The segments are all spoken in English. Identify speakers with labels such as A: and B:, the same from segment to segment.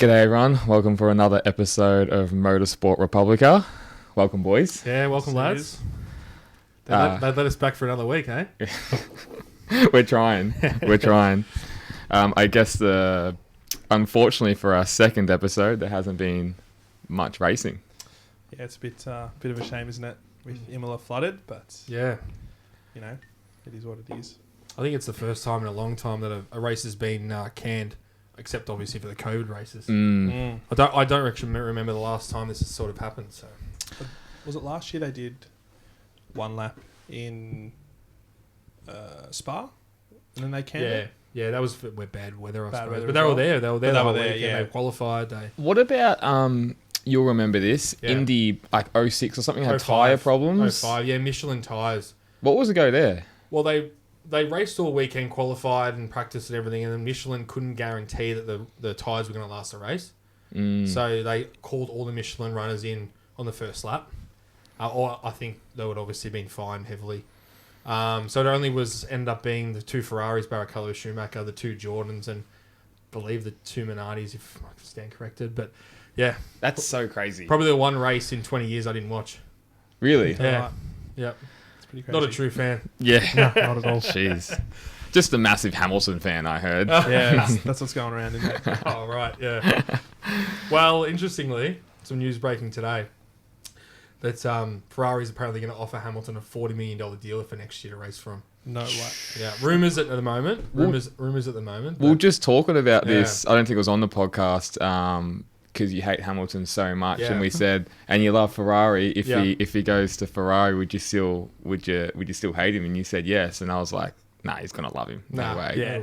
A: G'day everyone, welcome for another episode of Motorsport Republica. Welcome boys.
B: Yeah, welcome lads. They let us back for another week, eh?
A: We're trying. I guess unfortunately for our second episode, there hasn't been much racing.
C: Yeah, it's a bit of a shame, isn't it? With Imola flooded, but
B: Yeah.
C: you know, it is what it is.
B: I think it's the first time in a long time that a race has been canned, except obviously for the COVID races. I don't actually remember the last time this has sort of happened. So
C: Was it last year they did one lap in Spa, and then they canned it?
B: Yeah, that was with bad weather, I
C: Bad
B: suppose.
C: weather
B: But
C: as
B: they were
C: well.
B: there. They were there.
C: But
B: The
C: they
B: whole
C: were there,
B: weekend.
C: yeah.
B: They qualified.
A: What about, you'll remember this,
B: Yeah.
A: Indy like 06 or something had
B: 05.
A: tyre problems?
B: 05, yeah, Michelin tyres.
A: What was the go there?
B: Well, they raced all weekend, qualified and practiced and everything, and then Michelin couldn't guarantee that the tyres were going to last the race. So they called all the Michelin runners in on the first lap. Or I think they would obviously been fined heavily. So it only ended up being the two Ferraris, Barrichello, Schumacher, the two Jordans, and I believe the two Minardis, if I stand corrected. But yeah,
A: That's so crazy.
B: probably the one race in 20 years I didn't watch.
A: Really?
B: Yeah.
C: Right.
B: Yeah.
C: It's pretty crazy.
B: Not a true fan.
A: Yeah.
C: Not at all.
A: Jeez. Just a massive Hamilton fan, I heard.
C: Yeah, that's what's going around, isn't it?
B: Oh, right, yeah. Well, interestingly, some news breaking today that Ferrari's apparently going to offer Hamilton a $40 million deal for next year to race for him.
C: No way.
B: Yeah, rumours at the moment. Rumours at the moment.
A: We were just talking about
B: Yeah.
A: this. I don't think it was on the podcast because you hate Hamilton so much,
B: Yeah.
A: and we said, and you love Ferrari. If
B: Yeah.
A: he goes to Ferrari, would you still hate him? And you said yes, and I was like, nah, he's gonna love him. No way.
B: Yeah,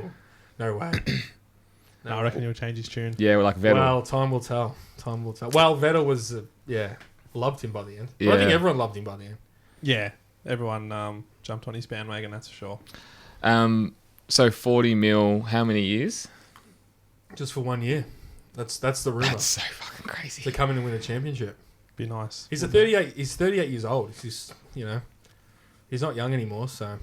B: no way.
C: No, I reckon he'll change his tune.
A: Yeah, we're like Vettel.
B: Well, time will tell. Time will tell. Well, Vettel was, loved him by the end. But I think
A: Yeah.
B: everyone loved him by the end.
C: Yeah, everyone jumped on his bandwagon, that's for sure.
A: So 40 mil, how many years?
B: Just for 1 year. That's the rumour.
A: That's so fucking crazy.
B: To come in and win a championship.
C: Be nice.
B: He's 38 years old. He's he's not young anymore, so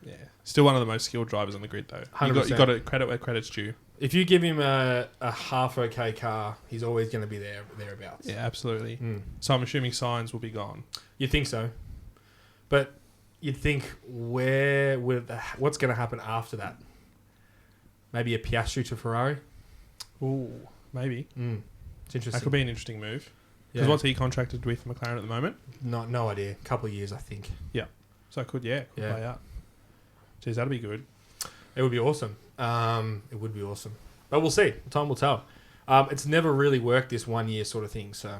C: Yeah, still one of the most skilled drivers on the grid, though. You
B: 100%.
C: got to credit where credit's due.
B: if you give him a half okay car, he's always going to be thereabouts.
C: Yeah, absolutely.
B: Mm.
C: So I'm assuming Signs will be gone.
B: You'd think so. But you'd think what's going to happen after that? Maybe a Piastri to Ferrari?
C: Ooh, maybe.
B: It's interesting.
C: That could be an interesting move. Because
B: Yeah.
C: what's he contracted with McLaren at the moment?
B: No idea. A couple of years, I think.
C: So it could play out. Jeez, that'd be good.
B: It would be awesome. It would be awesome. But we'll see. Time will tell. It's never really worked this 1 year sort of thing, so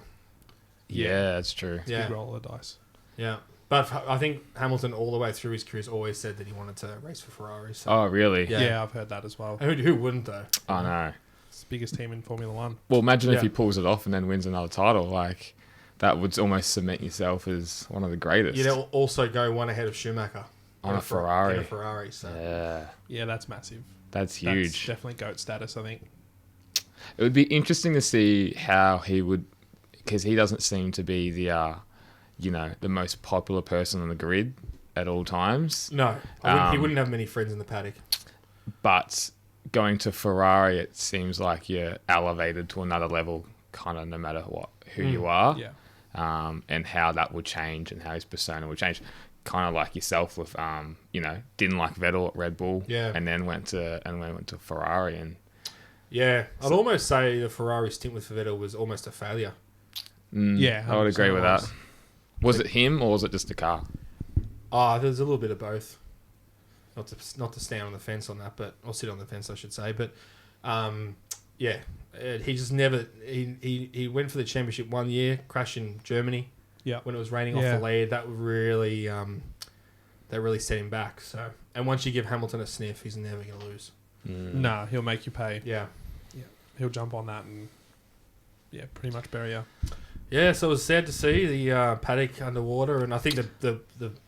A: Yeah, that's true.
B: yeah.
C: Big roll of the dice.
B: Yeah. But I think Hamilton, all the way through his career, has always said that he wanted to race for Ferrari. So.
A: Oh, really?
B: Yeah.
C: Yeah, I've heard that as well.
B: And who wouldn't, though?
A: I know.
C: It's the biggest team in Formula One.
A: Well, imagine
B: Yeah.
A: if he pulls it off and then wins another title. Like, that would almost cement yourself as one of the greatest.
B: You'd also go one ahead of Schumacher.
A: On a
B: In
A: Ferrari.
B: a Ferrari, so.
A: Yeah,
C: Yeah, that's massive.
A: that's
C: That's
A: huge.
C: definitely GOAT status, I think.
A: It would be interesting to see how he would, because he doesn't seem to be the most popular person on the grid at all times.
B: No, he wouldn't have many friends in the paddock.
A: But going to Ferrari, it seems like you're elevated to another level, kind of no matter who you are.
C: Yeah.
A: And how that will change and how his persona will change. Kind of like yourself with, didn't like Vettel at Red Bull,
B: Yeah.
A: and then went to Ferrari, and
B: Yeah, I'd almost say the Ferrari stint with Vettel was almost a failure.
C: Yeah,
A: I would agree
C: 100%
A: with that. Was it him or was it just the car?
B: There's a little bit of both. Not to stand on the fence on that, but or sit on the fence, I should say. But he just never. He went for the championship 1 year, crashed in Germany.
C: Yeah.
B: When it was raining off the lead, that really set him back. So, and once you give Hamilton a sniff, he's never going to lose.
C: Nah, he'll make you pay.
B: Yeah.
C: He'll jump on that and, pretty much bury you.
B: Yeah, so it was sad to see the paddock underwater, and I think the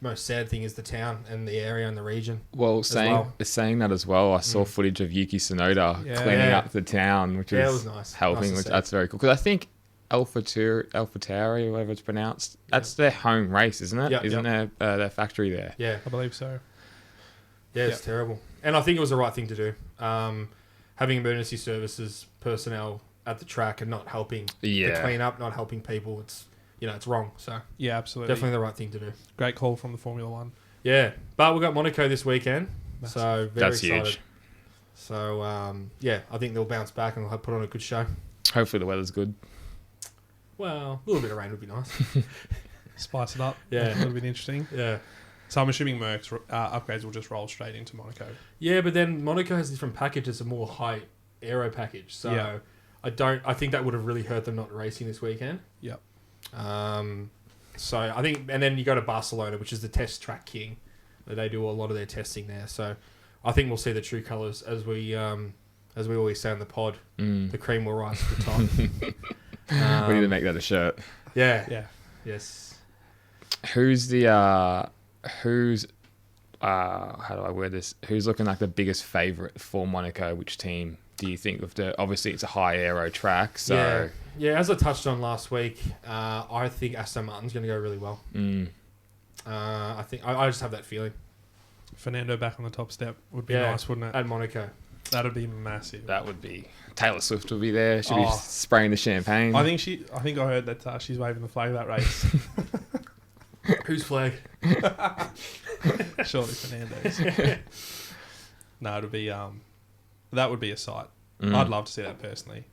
B: most sad thing is the town and the area and the region.
A: Well, saying that as well, I saw footage of Yuki Tsunoda cleaning up the town, which
B: it was nice.
A: helping.
B: Nice to see.
A: That's very cool because I think AlphaTauri, whatever it's pronounced, that's their home race, isn't it?
B: Yep,
A: Isn't their factory there?
B: Yeah,
C: I believe so.
B: Yeah, it's terrible. And I think it was the right thing to do. Having emergency services personnel at the track and not helping
A: Yeah.
B: the clean up, not helping people. It's it's wrong. So
C: Yeah, absolutely.
B: definitely the right thing to do.
C: Great call from the Formula One.
B: Yeah, but we've got Monaco this weekend, so very
A: That's
B: excited.
A: huge.
B: So I think they'll bounce back and they'll put on a good show.
A: Hopefully the weather's good.
B: Well, a little bit of rain would be nice.
C: Spice it up.
B: Yeah.
C: A little bit interesting.
B: Yeah.
C: So I'm assuming Merck's upgrades will just roll straight into Monaco.
B: Yeah, but then Monaco has a different package. It's a more high aero package. So
C: Yeah.
B: I think that would have really hurt them not racing this weekend.
C: Yep.
B: So I think, and then you go to Barcelona, which is the test track king. They do a lot of their testing there. So I think we'll see the true colours as we always say on the pod. The cream will rise to the top.
A: We need to make that a shirt.
B: Yeah.
C: Yeah.
B: Yes.
A: Who's how do I word this? Who's looking like the biggest favourite for Monaco? Which team do you think obviously it's a high aero track, so
B: yeah. As I touched on last week, I think Aston Martin's going to go really well. I think I just have that feeling.
C: Fernando back on the top step would be
B: Yeah.
C: nice, wouldn't it?
B: At Monaco.
C: That'd be massive.
A: that would be Taylor Swift will be there. She'll be spraying the champagne.
C: I think I heard that she's waving the flag of that race.
B: Whose flag?
C: Surely Fernando's. No, it'd be that would be a sight. I'd love to see that personally.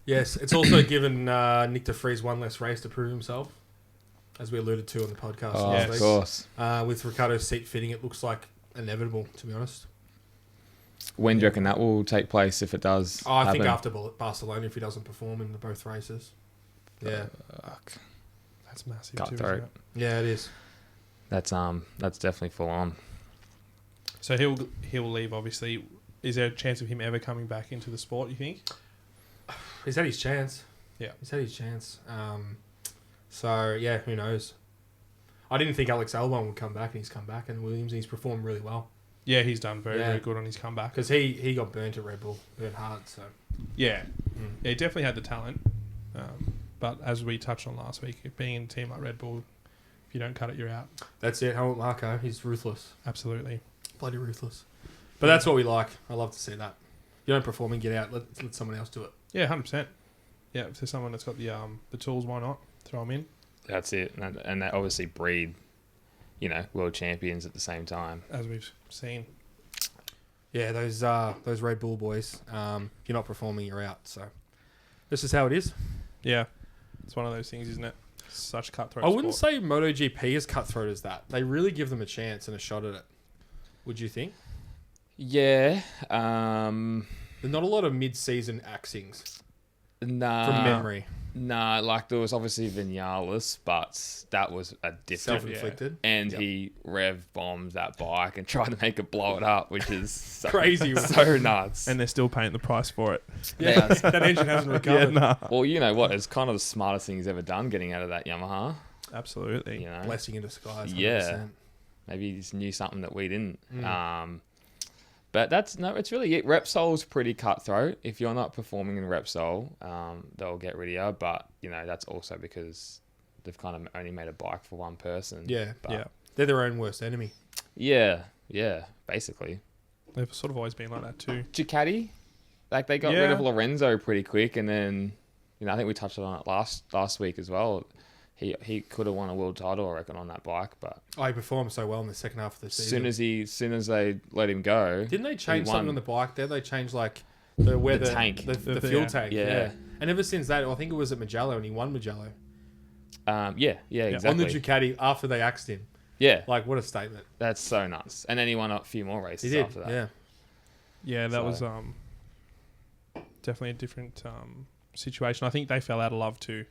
B: Yes, it's also given Nick de Vries one less race to prove himself, as we alluded to on the podcast last
A: of
B: week.
A: course.
B: With Ricciardo's seat fitting, it looks like inevitable, to be honest.
A: When do you reckon that will take place if it does?
B: I think
A: happen?
B: after Barcelona, if he doesn't perform in both races. Yeah.
A: Fuck.
C: That's massive
A: Cut
C: too,
A: throat.
C: isn't it?
B: Yeah, it is.
A: That's definitely full on.
C: So he'll leave. Obviously, is there a chance of him ever coming back into the sport? You think?
B: He's had his chance.
C: Yeah.
B: He's had his chance. So, yeah, who knows? I didn't think Alex Albon would come back, and he's come back, and Williams, he's performed really well.
C: Yeah, he's done very good on his comeback.
B: Because he got burnt at Red Bull, burnt hard, so...
C: Yeah, he definitely had the talent. But as we touched on last week, being in a team like Red Bull, if you don't cut it, you're out.
B: That's it. Helmut Marko, he's ruthless.
C: Absolutely.
B: Bloody ruthless. But that's what we like. I love to see that. If you don't perform and get out, let someone else do it.
C: Yeah, 100%. Yeah, if there's someone that's got the tools, why not? Throw them in.
A: That's it, and they obviously breed, world champions at the same time.
C: As we've seen.
B: Yeah, those Red Bull boys, if you're not performing, you're out. So this is how it is.
C: Yeah. It's one of those things, isn't it? Such cutthroat
B: I wouldn't
C: sport.
B: say MotoGP is cutthroat as that. They really give them a chance and a shot at it. Would you think?
A: Yeah.
B: There's not a lot of mid-season axings
A: Nah.
B: from memory.
A: Nah, like there was obviously Vinales, but that was a different.
B: Self-inflicted.
A: And he rev bombed that bike and tried to make it blow it up, which is so,
B: Crazy.
A: so nuts.
C: And they're still paying the price for it.
B: Yeah, that engine hasn't recovered.
C: Yeah, nah.
A: Well, you know what? It's kind of the smartest thing he's ever done getting out of that Yamaha.
C: Absolutely.
A: You know,
B: Blessing in disguise. 100%.
A: Yeah. Maybe he just knew something that we didn't. But it's really it. Repsol's pretty cutthroat. If you're not performing in Repsol, they'll get rid of you. But, that's also because they've kind of only made a bike for one person.
B: Yeah.
A: But
B: They're their own worst enemy.
A: Yeah, basically.
C: They've sort of always been like that too.
A: Ducati, like they got rid of Lorenzo pretty quick, and then I think we touched on it last week as well. He could have won a world title, I reckon, on that bike, but
B: He performed so well in the second half of the season.
A: as soon as they let him go,
B: Didn't they change
A: he
B: something
A: won.
B: on the bike there? They changed like the tank, the fuel tank.
A: Yeah.
B: And ever since that, I think it was at Mugello, and he won Mugello
A: exactly.
B: on the Ducati after they axed him.
A: Yeah,
B: Like, what a statement!
A: that's so nuts. And then he won a few more races
B: He did.
A: after that.
B: Yeah.
C: Yeah, that was definitely a different situation. I think they fell out of love too.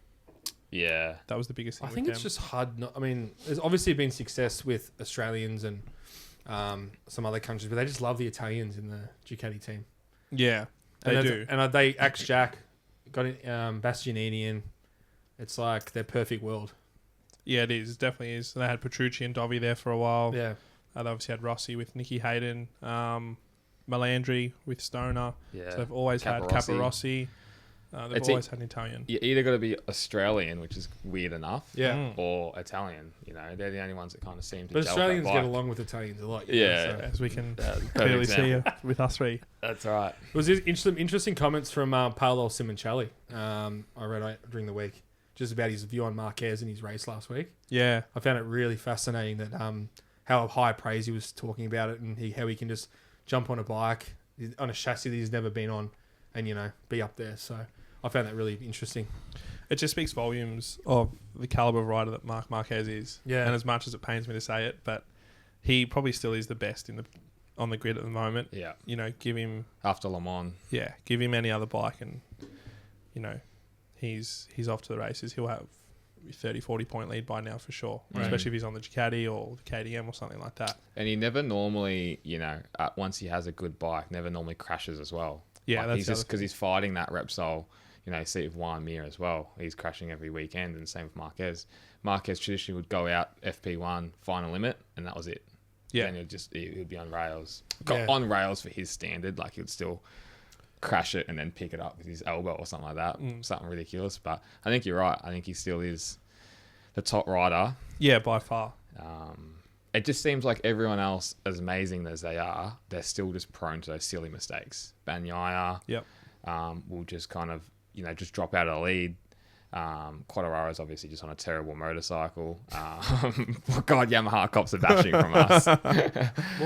A: Yeah.
C: That was the biggest thing.
B: I think it's just hard. There's obviously been success with Australians and some other countries, but they just love the Italians in the Ducati team.
C: Yeah, they do.
B: And they axed Jack, got Bastianini in. It's like their perfect world.
C: Yeah, it is. It definitely is. They had Petrucci and Dovi there for a while.
B: Yeah.
C: They obviously had Rossi with Nicky Hayden, Melandri with Stoner.
A: Yeah.
C: So they've always had
A: Capirossi.
C: Capirossi. They've always had an Italian.
A: You either got to be Australian, which is weird enough,
B: Yeah.
A: or Italian. You know, they're the only ones that kind of seem to.
B: But
A: gel
B: Australians
A: with that
B: get
A: bike.
B: along with Italians a lot.
A: Yeah.
C: As we can
A: Perfect
C: clearly see
A: example.
C: with us three.
A: That's right.
B: It was interesting comments from Paolo Simoncelli. I read during the week just about his view on Marquez in his race last week.
C: Yeah.
B: I found it really fascinating that how high praise he was talking about it, and how he can just jump on a bike on a chassis that he's never been on, and be up there. So I found that really interesting.
C: It just speaks volumes of the caliber of rider that Marc Marquez is.
B: Yeah.
C: And as much as it pains me to say it, but he probably still is the best on the grid at the moment.
A: Yeah.
C: Give him
A: After Le Mans.
C: give him any other bike, and he's off to the races. He'll have 30, 40 point lead by now for sure,
A: Right.
C: especially if he's on the Ducati or the KTM or something like that.
A: And he never normally, once he has a good bike, never normally crashes as well.
C: Yeah,
A: Like,
C: that's
A: he's
C: the
A: just
C: other
A: because he's fighting that Repsol, see with Juan Mir as well. He's crashing every weekend, and same with Marquez. Marquez traditionally would go out FP1 final limit, and that was it.
C: Yeah.
A: Then he'd be on rails.
B: Yeah.
A: On rails for his standard, like he'd still crash it and then pick it up with his elbow or something like that. Something ridiculous. But I think you're right. I think he still is the top rider.
C: Yeah, by far.
A: It just seems like everyone else, as amazing as they are, they're still just prone to those silly mistakes. Banyaya
C: Yep.
A: will just kind of, just drop out of the lead. Quattarara's obviously just on a terrible motorcycle. God, Yamaha cops are bashing from us.
B: Well,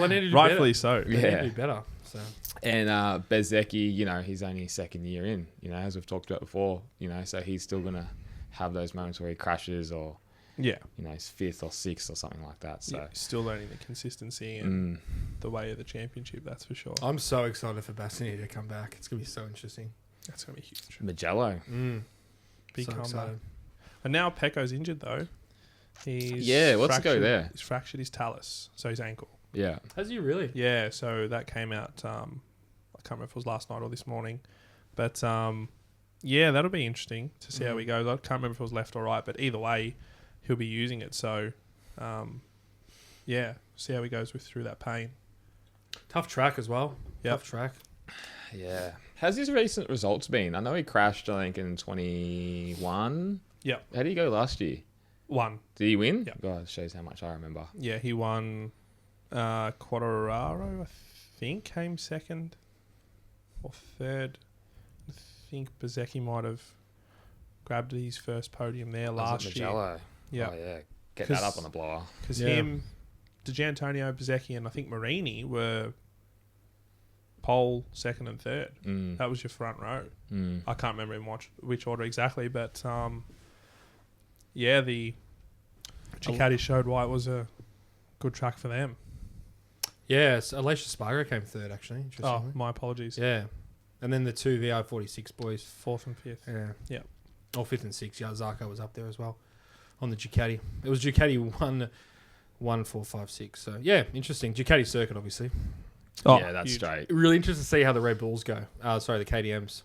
B: they need to do
C: Rightfully
B: better.
C: so.
B: They need
A: Yeah.
B: to do better. So
A: And Bezzecchi, he's only his second year in, as we've talked about before, so he's still going to have those moments where he crashes or,
C: Yeah.
A: he's fifth or sixth or something like that. So
C: Yeah, still learning the consistency and the way of the championship, that's for sure.
B: I'm so excited for Bassini to come back. It's gonna be so interesting.
C: That's going to be huge.
A: Magello.
C: Big
B: So
C: combo.
B: excited.
C: And now Pecco's injured, though. Let's
A: go there.
C: He's fractured his talus, so his ankle.
A: Yeah.
B: Has he really?
C: Yeah, so that came out, I can't remember if it was last night or this morning. But, that'll be interesting to see how he goes. I can't remember if it was left or right, but either way, he'll be using it. So, see how he goes through that pain.
B: Tough track as well.
C: Yep.
B: Tough track.
A: Yeah. How's his recent results been? I know he crashed, I think, in 21.
C: Yep.
A: How did he go last year?
C: Won.
A: Did he win?
C: Yep.
A: God, it shows how much I remember.
C: Yeah, he won Quattararo, I think, came second or third. I think Bezzecchi might have grabbed his first podium there last year.
A: Magello.
C: Yeah.
A: Oh, yeah. Get that up on the blower.
C: Because
B: Yeah.
C: him, Di Gianantonio, Bezzecchi, and I think Marini were pole, second and third. That was your front row. I can't remember in which order exactly, but the Ducati showed why it was a good track for them.
B: Yes, Alicia Spargo came third, actually.
C: Oh,
B: Interestingly.
C: my apologies.
B: Yeah. And then the two VR46 boys.
C: Fourth and fifth.
B: Yeah.
C: Yeah.
B: Or fifth and sixth. Yeah, Zarco was up there as well on the Ducati. It was Ducati 1, 4, 5, 6. So, yeah, interesting. Ducati circuit, obviously.
C: Oh,
A: Yeah, that's
C: huge.
A: straight.
B: Really interested to see how the Red Bulls go. The KTMs.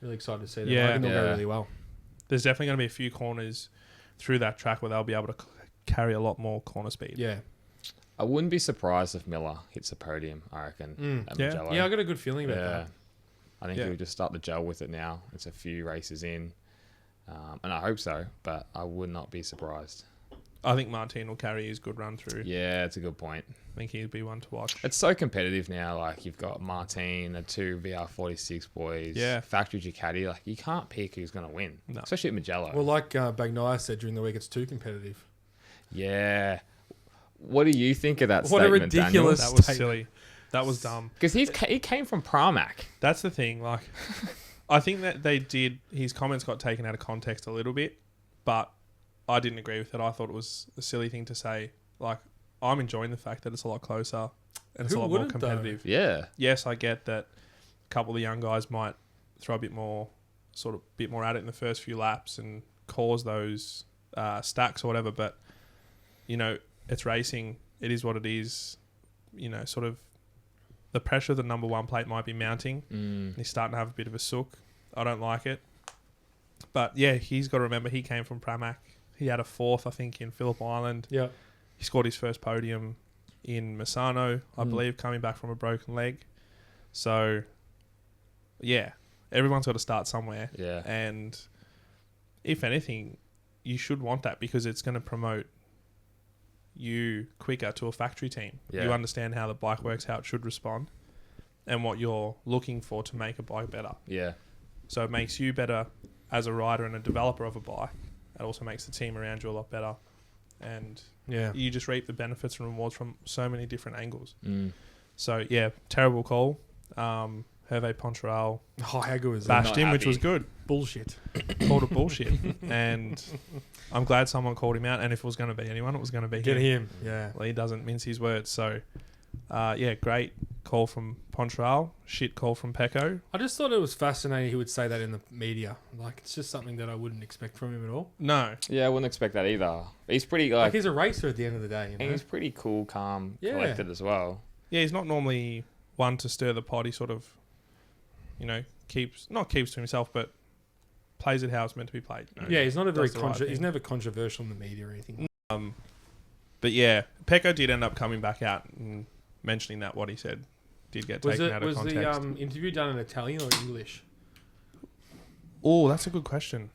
B: Really excited to see them.
C: Yeah.
B: I think they'll go
A: Yeah.
B: really well.
C: There's definitely going to be a few corners through that track where they'll be able to carry a lot more corner speed.
B: Yeah.
A: I wouldn't be surprised if Miller hits a podium, I reckon. At
C: Yeah.
A: Magello.
B: Yeah, I got a good feeling about
A: Yeah.
B: that.
A: I think he'll just start to gel with it now. It's a few races in. And I hope so, but I would not be surprised.
C: I think Martin will carry his good run through.
A: Yeah, it's a good point.
C: I think he'd be one to watch.
A: It's so competitive now. Like, you've got Martin, the two VR46 boys,
C: Yeah.
A: factory Ducati. Like, you can't pick who's going to win,
C: No.
A: especially at Magello.
B: Well, like Bagnaia said during the week, it's too competitive.
A: Yeah. What do you think of that
B: What a
A: statement,
B: ridiculous-
C: That was
B: statement.
C: silly. That was dumb.
A: Because he came from Pramac.
C: That's the thing. Like, I think that his comments got taken out of context a little bit, but I didn't agree with it. I thought it was a silly thing to say. Like, I'm enjoying the fact that it's a lot closer and it's
B: Who
C: a lot more
B: wouldn't, though?
C: competitive.
A: Yeah.
C: Yes, I get that a couple of the young guys might throw a bit more at it in the first few laps and cause those stacks or whatever, but, it's racing. It is what it is. Sort of the pressure of the number one plate might be mounting. He's starting to have a bit of a sook. I don't like it. But, yeah, he's got to remember he came from Pramac. He had a fourth, I think, in Phillip Island.
B: Yeah.
C: He scored his first podium in Misano, I believe, coming back from a broken leg. So, yeah, everyone's got to start somewhere.
A: Yeah.
C: And if anything, you should want that because it's going to promote you quicker to a factory team.
A: Yeah.
C: You understand how the bike works, how it should respond, and what you're looking for to make a bike better.
A: Yeah.
C: So it makes you better as a rider and a developer of a bike. It also makes the team around you a lot better. And you just reap the benefits and rewards from so many different angles. So, yeah, terrible call. Hervé Poncharal
B: how good was
C: bashed him, which was good.
B: Bullshit.
C: Called it bullshit. And I'm glad someone called him out. And if it was going to be anyone, it was going to be him.
B: Yeah.
C: Well, he doesn't mince his words. So, great call from Poncharal. Shit call from Pecco.
B: I just thought it was fascinating he would say that in the media. Like, it's just something that I wouldn't expect from him at all.
C: No.
A: Yeah, I wouldn't expect that either. He's pretty,
B: like he's a racer at the end of the day, you know?
A: And he's pretty cool, calm, collected as well.
C: Yeah, he's not normally one to stir the pot. He sort of, keeps to himself, but plays it how it's meant to be played.
B: Yeah, he's not a very he's never controversial in the media or anything.
C: But yeah, Pecco did end up coming back out and mentioning that what he said did get taken out of context.
B: Was the interview done in Italian or English?
C: Oh, that's a good question.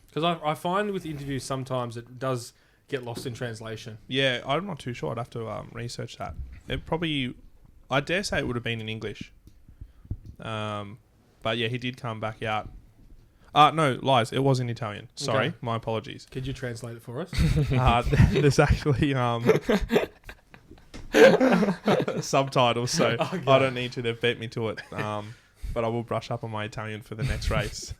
B: Because I find with interviews sometimes it does get lost in translation.
C: Yeah, I'm not too sure. I'd have to research that. It probably, I dare say it would have been in English. But yeah, he did come back out. No, lies. It was in Italian. Sorry,
B: Okay.
C: My apologies.
B: Could you translate it for us?
C: There's actually subtitles, so I don't need to. They've beat me to it. But I will brush up on my Italian for the next race.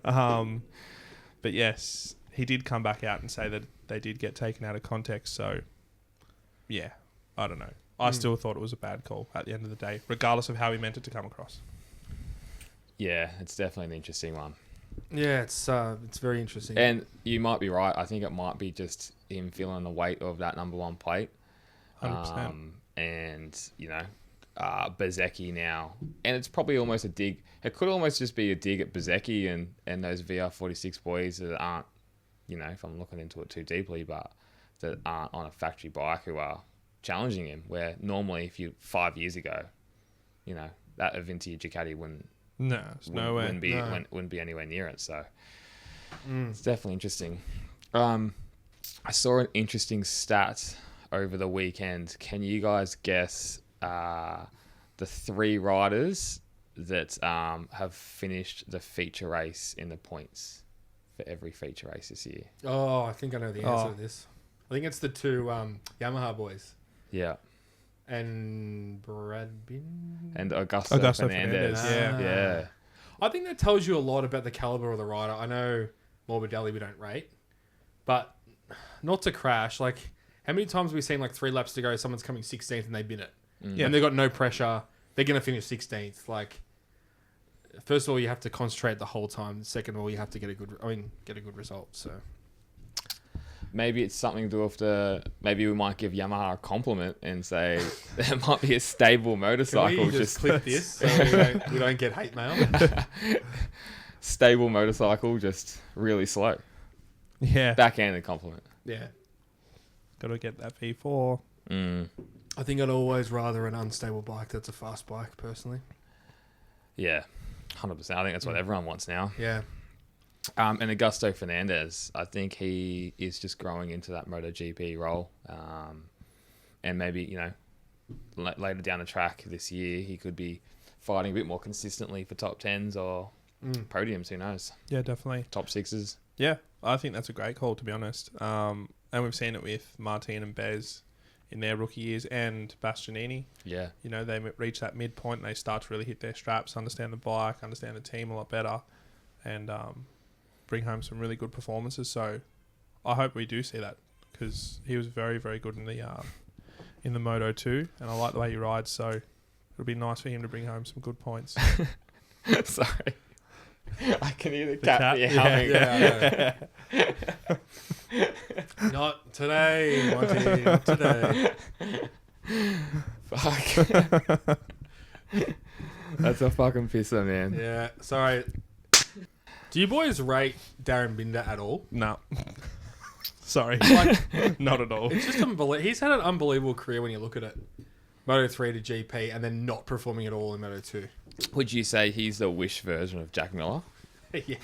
C: But yes, he did come back out and say that they did get taken out of context. So yeah, I don't know. I still thought it was a bad call at the end of the day, regardless of how he meant it to come across.
A: Yeah, it's definitely an interesting one.
B: Yeah, it's very interesting.
A: And you might be right. I think it might be just him feeling the weight of that number one plate.
C: 100%.
A: And, Bezecchi now. And it's probably almost a dig. It could almost just be a dig at Bezecchi and those VR46 boys that aren't, if I'm looking into it too deeply, but that aren't on a factory bike who are challenging him. Where normally, 5 years ago, that Avinti Ducati wouldn't be anywhere near it. So it's definitely interesting. I saw an interesting stat over the weekend. Can you guys guess the 3 riders that have finished the feature race in the points for every feature race this year?
B: Oh, I think I know the answer to this. I think it's the 2 Yamaha boys.
A: Yeah.
B: And Brad Bin
A: and Augusto Fernandez. Yeah.
B: I think that tells you a lot about the caliber of the rider. I know Morbidelli we don't rate, but not to crash. Like, how many times have we seen 3 laps to go, someone's coming 16th and they bin it? And they've got no pressure. They're going to finish 16th. Like, first of all, you have to concentrate the whole time. Second of all, you have to get a good result. So
A: maybe it's something to do with maybe we might give Yamaha a compliment and say there might be a stable motorcycle.
B: Can we just click this so we don't get hate mail?
A: Stable motorcycle, just really slow.
C: Yeah.
A: Backhanded compliment.
B: Yeah.
C: Got to get that V4.
B: I think I'd always rather an unstable bike that's a fast bike, personally.
A: Yeah, 100%. I think that's what everyone wants now.
B: Yeah.
A: And Augusto Fernandez, I think he is just growing into that MotoGP role. And maybe, later down the track this year, he could be fighting a bit more consistently for top 10s or podiums, who knows?
C: Yeah, definitely.
A: Top 6s.
C: Yeah, I think that's a great call, to be honest. And we've seen it with Martin and Bez in their rookie years and Bastianini.
A: Yeah.
C: They reach that midpoint and they start to really hit their straps, understand the bike, understand the team a lot better, and bring home some really good performances. So I hope we do see that, because he was very, very good in the Moto 2, and I like the way he rides, so it'll be nice for him to bring home some good points.
A: Sorry. I can hear the cat meowing.
B: Yeah. Not today, Monty. Not today.
A: Fuck. That's a fucking pisser, man.
B: Yeah. Sorry. Do you boys rate Darren Binder at all?
C: No. Sorry. Not at all.
B: It's just unbelievable. He's had an unbelievable career when you look at it. Moto3 to GP and then not performing at all in Moto2.
A: Would you say he's the wish version of Jack Miller?
B: Yeah.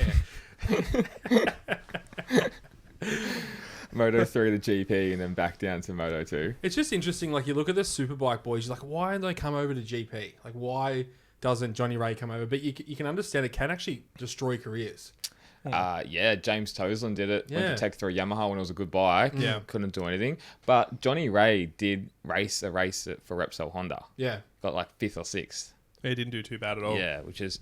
A: Moto 3 to GP and then back down to Moto 2.
B: It's just interesting. Like, you look at the Superbike boys, you're like, why don't they come over to GP? Like, why doesn't Johnny Ray come over? But you can understand it can actually destroy careers.
A: Yeah, James Toseland did it. Went
B: Yeah.
A: to Tech 3 Yamaha when it was a good bike.
B: Yeah.
A: Couldn't do anything. But Johnny Ray did race for Repsol Honda.
B: Yeah.
A: Got like 5th or 6th.
C: He didn't do too bad at all.
A: Yeah, which is...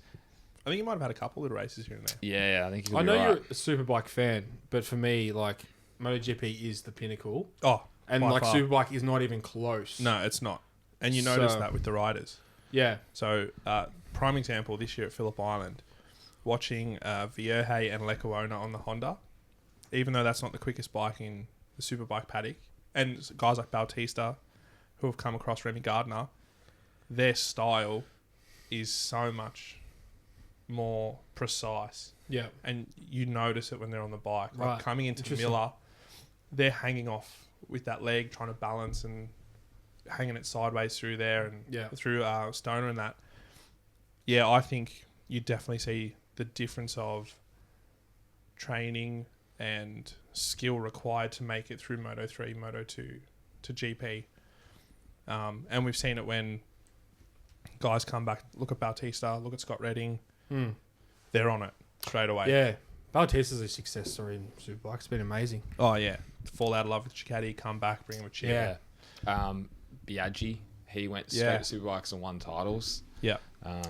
C: I think he might have had a couple little races here and there.
A: Yeah, I think he could
B: I
A: be
B: know
A: right.
B: you're a Superbike fan, but for me, like, MotoGP is the pinnacle.
C: Oh,
B: And,
C: by
B: like,
C: far.
B: Superbike is not even close.
C: No, it's not. And you notice
B: So-
C: that with the riders.
B: Yeah.
C: So, prime example, this year at Phillip Island, watching Vierge and Lecuona on the Honda, even though that's not the quickest bike in the Superbike paddock, and guys like Bautista, who have come across Remy Gardner, their style is so much more precise.
B: Yeah.
C: And you notice it when they're on the bike. Like
B: Right.
C: coming into
B: Interesting.
C: Miller, they're hanging off with that leg, trying to balance and hanging it sideways through there and
B: Yeah.
C: through Stoner and that. Yeah, I think you definitely see the difference of training and skill required to make it through Moto 3, Moto 2 to GP. And we've seen it when guys come back, look at Bautista, look at Scott Redding, they're on it straight away.
B: Yeah. Bautista's a success story in Superbike. It's been amazing.
C: Oh, yeah. Fall out of love with Ducati, come back, bring him a chair.
A: Yeah. Biaggi, he went straight
C: Yeah.
A: to Superbikes and won titles.
C: Yeah.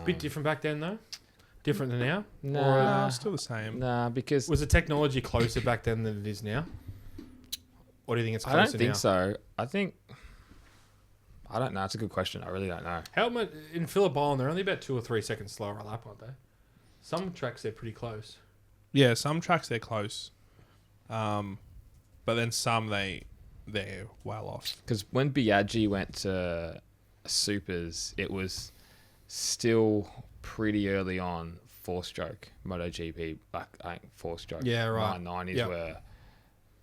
B: Bit different back then, though? Different than now?
A: Nah,
C: Still the same.
A: nah, because
B: Was the technology closer back then than it is now? Or do you think it's closer
A: I don't think
B: now?
A: so. I don't know. It's a good question. I really don't know.
B: How much in Phillip Island? They're only about 2 or 3 seconds slower a lap, aren't they? Some tracks they're pretty close.
C: Yeah, some tracks they're close. But then some they're well off.
A: Because when Biaggi went to Supers, it was still pretty early on 4-stroke MotoGP. Like, I think 4-stroke.
B: Yeah, right.
A: 990s
B: Yep.
A: were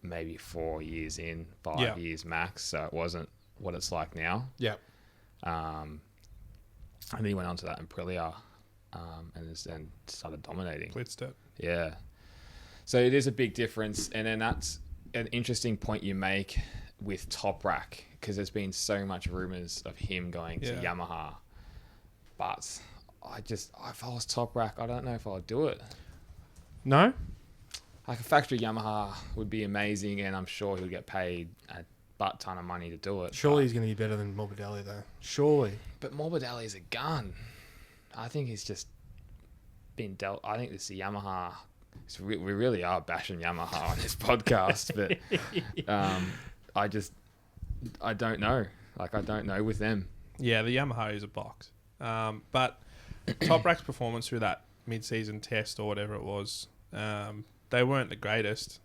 A: maybe 4 years in, 5
C: Yeah.
A: years max. So it wasn't what it's like now.
B: Yeah.
A: And then he went on to that in Aprilia and then started dominating.
C: Blitzed it.
A: Yeah. So it is a big difference. And then that's an interesting point you make with Top Rack, because there's been so much rumours of him going to
C: Yeah.
A: Yamaha. But if I was Top Rack, I don't know if I'd do it.
B: No?
A: Like a factory Yamaha would be amazing, and I'm sure he'll get paid a butt ton of money to do it.
B: Surely he's going to be better than Morbidelli, though. Surely.
A: But Morbidelli's a gun. I think he's just been dealt. I think this is Yamaha. We really are bashing Yamaha on this podcast, but I don't know. Like, I don't know with them.
C: Yeah, the Yamaha is a box. But Top Rack's performance through that mid-season test or whatever it was, they weren't the greatest.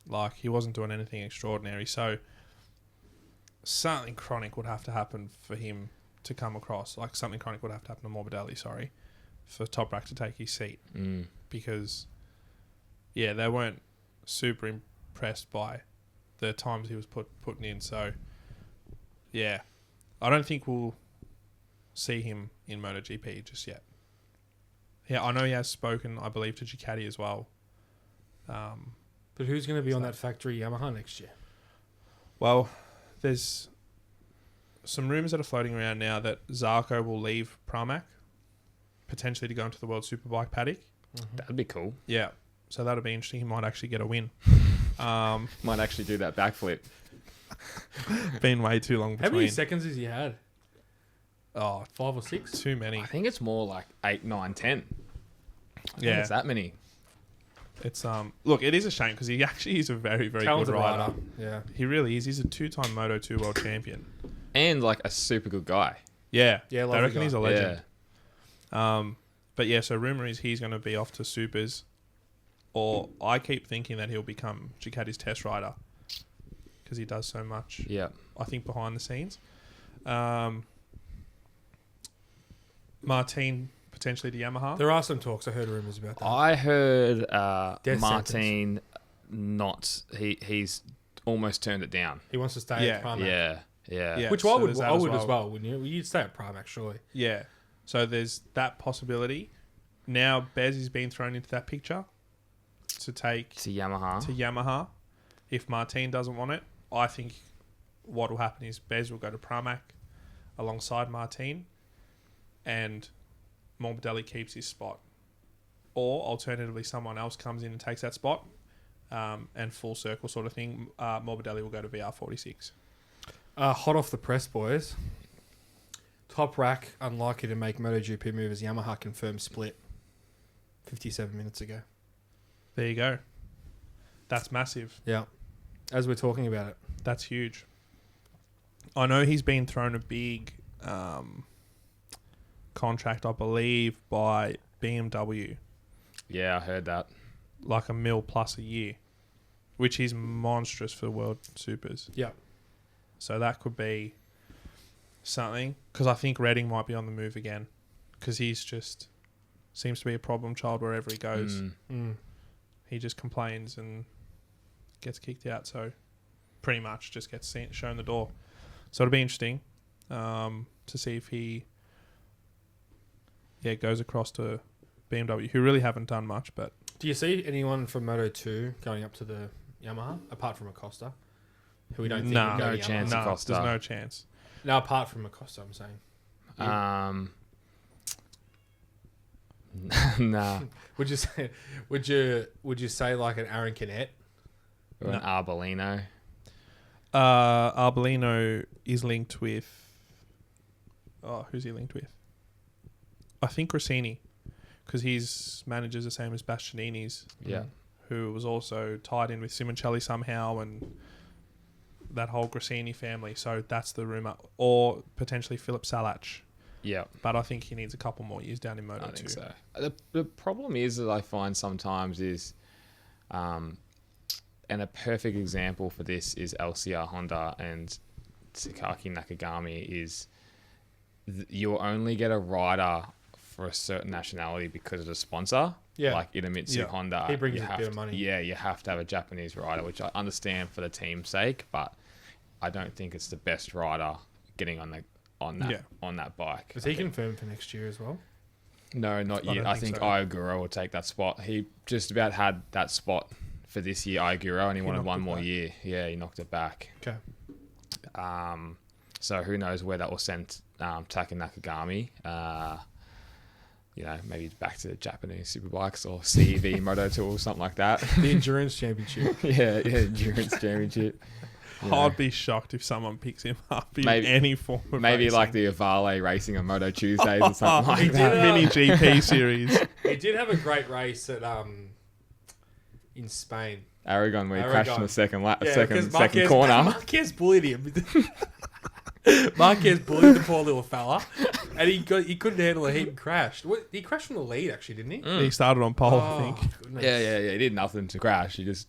C: Like, he wasn't doing anything extraordinary. So something chronic would have to happen for him to come across. Like, something chronic would have to happen to Morbidelli, for Top Rack to take his seat. Because, yeah, they weren't super impressed by the times he was putting in. So, yeah, I don't think we'll see him in MotoGP just yet. Yeah, I know he has spoken, I believe, to Ducati as well.
B: But who's going to be on that factory Yamaha next year?
C: Well, there's some rumours that are floating around now that Zarco will leave Pramac, potentially to go into the World Superbike paddock.
A: That'd be cool.
C: Yeah, so that'll be interesting. He might actually get a win.
A: Might actually do that backflip.
C: Been way too long
B: How
C: between.
B: many seconds has he had?
C: Oh,
B: 5 or 6?
C: too many.
A: I think it's more like 8, 9, 10. I think
C: Yeah.
A: it's that many.
C: It's look, it is a shame because he actually is a very, very
B: Talented
C: good rider.
B: Yeah.
C: He really is. He's a 2-time Moto2 world champion.
A: And like a super good guy.
C: Yeah,
B: Yeah,
C: I
B: lovely
C: reckon
B: guy.
C: he's a legend. But yeah, so rumour is he's going to be off to Supers, or I keep thinking that he'll become Ducati's test rider because he does so much.
A: Yeah.
C: I think behind the scenes. Martin potentially to Yamaha.
B: There are some talks. I heard rumours about that.
A: I heard
B: Death
A: Martin he's almost turned it down.
B: He wants to stay
C: Yeah.
B: at Pramac.
A: Yeah. Yeah.
B: Which
C: so
B: I would
C: there's that
B: as well, wouldn't you? You'd stay at Primac, surely.
C: Yeah. So there's that possibility. Now Bez has been thrown into that picture to take
A: To Yamaha.
C: to Yamaha. If Martin doesn't want it, I think what will happen is Bez will go to Pramac alongside Martin, and Morbidelli keeps his spot. Or alternatively, someone else comes in and takes that spot, and full circle sort of thing. Morbidelli will go to VR46.
B: Hot off the press, boys. Top Rack unlikely to make MotoGP move as Yamaha confirmed split 57 minutes ago.
C: There you go. That's massive.
B: Yeah. As we're talking about it.
C: That's huge. I know he's been thrown a big contract, I believe, by BMW,
A: Yeah, I heard that.
C: like $1 million plus a year, which is monstrous for World Supers.
B: Yeah.
C: So that could be something, because I think Redding might be on the move again, because he's just seems to be a problem child wherever he goes. He just complains and gets kicked out, so pretty much just gets shown the door. So it'll be interesting to see if he goes across to BMW, who really haven't done much. But
B: Do you see anyone from Moto2 going up to the Yamaha, apart from Acosta? Who we don't think would go
A: no
B: to
A: chance.
B: Yamaha?
A: Acosta.
C: there's no chance.
B: No, apart from Acosta, I'm saying.
A: Nah.
B: Would you say like an Aaron Canet?
A: Or an
C: No.
A: Arbolino.
C: Arbolino is linked with... Oh, who's he linked with? I think Rossini, because his manager's the same as Bastianini's,
A: Yeah.
C: who was also tied in with Simoncelli somehow, and that whole Grassini family. So that's the rumour. Or potentially Philip Salach.
A: Yeah.
C: But I think he needs a couple more years down in Moto2.
A: I think so. The problem is that I find sometimes is, and a perfect example for this is LCR Honda and Takaki Nakagami, is you'll only get a rider for a certain nationality because of the sponsor.
B: Yeah.
A: Like Idemitsu
C: Yeah.
A: Honda.
B: He brings
A: you
B: a
A: have
B: bit of money.
A: Yeah, you have to have a Japanese rider, which I understand for the team's sake, but I don't think it's the best rider getting on that bike.
B: Is he confirmed for next year as well?
A: No, not
C: I
A: yet.
C: don't
A: I
C: think
A: think
C: so.
A: Ioguro will take that spot. He just about had that spot for this year, Ioguro, and he wanted
C: knocked
A: one
C: it
A: more
C: back.
A: year. Yeah, he knocked it back.
B: Okay.
A: So who knows where that will send Taka Nakagami. Maybe back to Japanese superbikes or CEV Moto2 or something like that.
B: The Endurance Championship.
A: yeah, Endurance Championship. You know,
C: I'd be shocked if someone picks him up in
A: Maybe-
C: any form of
A: maybe
C: racing.
A: like the Avale racing on Moto Tuesdays or something
B: He
A: like
B: did,
A: that.
C: Mini GP series.
B: He did have a great race at in Spain.
A: Aragon where he crashed in the second lap, second corner.
B: Marquez bullied him. Marquez bullied the poor little fella, and he couldn't handle the heat and crashed. He crashed from the lead, actually, didn't he?
C: He started on pole, I think.
B: Goodness.
A: Yeah. He did nothing to crash. He just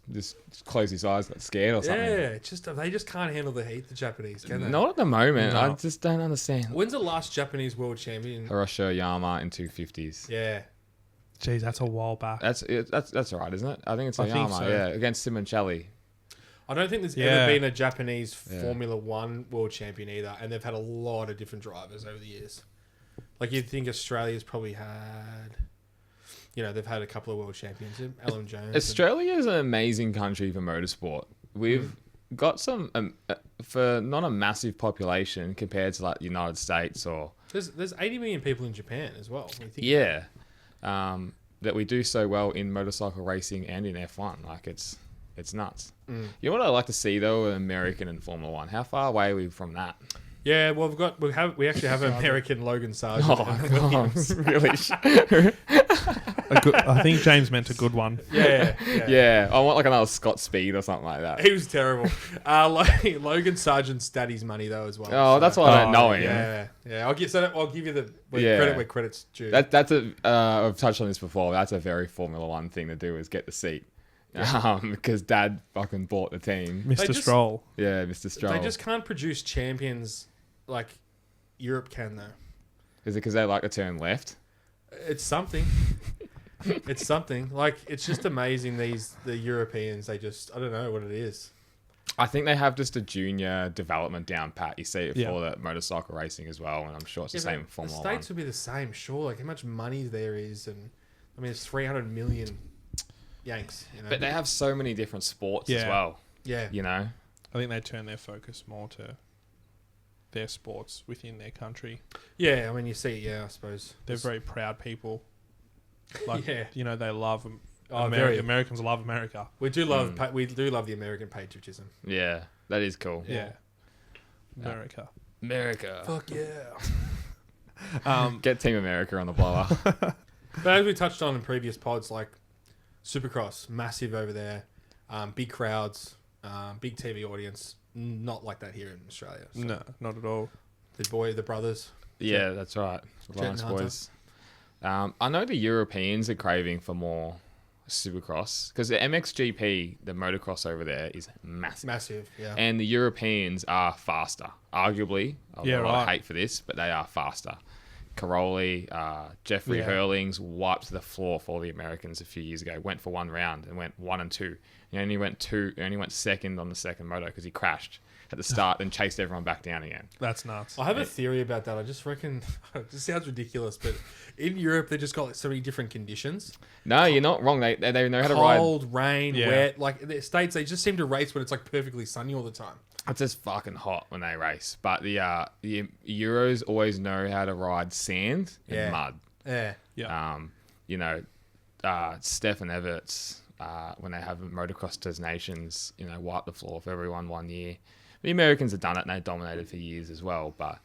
A: closed his eyes, got scared or something.
B: Yeah, they just can't handle the heat, the Japanese, can they?
A: Not at the moment.
C: No.
A: I just don't understand.
B: When's the last Japanese world champion?
A: Hiroshi Yama in 250s.
B: Yeah.
C: Jeez, that's a while back.
A: That's right, isn't it? I think it's
C: I think
A: Yama.
C: so.
A: Yeah, against Simoncelli.
B: I don't think there's
C: Yeah.
B: ever been a Japanese
A: Yeah.
B: Formula One world champion either, and they've had a lot of different drivers over the years. Like you'd think Australia's probably had, they've had a couple of world champions, Alan Jones.
A: Australia is an amazing country for motorsport. We've got some for not a massive population compared to like the United States or
B: There's 80 million people in Japan as well. when you think
A: yeah, that we do so well in motorcycle racing and in F1. Like it's nuts. You know what I'd like to see though, American and Formula One. How far away are we from that?
B: Yeah, well, we actually have an American Logan Sargent.
A: Really?
C: I think James meant a good one.
B: Yeah.
A: Yeah, I want like another Scott Speed or something like that.
B: He was terrible. Logan Sargent's daddy's money though as well.
A: Oh, that's why I don't know him.
B: Yeah. I'll give you the
A: Yeah.
B: credit where credit's due.
A: That's I've touched on this before. That's a very Formula One thing to do is get the seat. Because Dad fucking bought the team.
C: Mr.
B: just-
C: Stroll.
A: Yeah, Mr. Stroll.
B: They just can't produce champions like Europe can though.
A: Is it because they like to turn left?
B: It's something. It's something. Like it's just amazing. The Europeans. I don't know what it is.
A: I think they have just a junior development down pat. You see it
C: Yeah.
A: for the motorcycle racing as well, and I'm sure it's the
B: Yeah,
A: same in
B: but
A: Formula
B: the
A: One.
B: States would be the same, sure. Like how much money there is, and I mean, it's 300 million Yanks. You know?
A: But they have so many different sports as
C: Yeah.
A: well.
B: yeah,
A: You know,
C: I think they turn their focus more to their sports within their country.
B: yeah. I mean, you see, yeah, I suppose
C: They're very proud people. Like,
B: Yeah.
C: you know, they love
B: very.
C: Americans love America.
B: We do love the American patriotism.
A: yeah, that is cool.
C: Yeah. America.
A: America,
B: Fuck yeah.
A: get Team America on the blower.
B: But as we touched on in previous pods, like Supercross, massive over there, big crowds, big TV audience. Not like that here in Australia. So
C: No, not at all.
B: the brothers.
A: Yeah, that's right. The Lawrence boys. I know the Europeans are craving for more Supercross because the MXGP, the motocross over there, is massive.
B: Massive, yeah.
A: And the Europeans are faster, arguably. I've got a lot of hate for this, but they are faster. Caroli, Jeffrey Hurlings wiped the floor for all the Americans a few years ago. Went for one round and went 1 and 2. He only went second on the second moto because he crashed at the start and chased everyone back down again.
C: That's nuts.
B: I have a theory about that. I just reckon it just sounds ridiculous, but in Europe they just got like so many different conditions.
A: No, you're not wrong. They know how to ride.
B: Cold, rain,
C: Yeah.
B: wet. Like the States, they just seem to race when it's like perfectly sunny all the time.
A: It's just fucking hot when they race. But the Euros always know how to ride sand and mud.
B: Yeah.
C: Yeah.
A: You know, Stefan Everts, when they have motocross designations, you know, wipe the floor for everyone 1 year. The Americans have done it and they dominated for years as well. But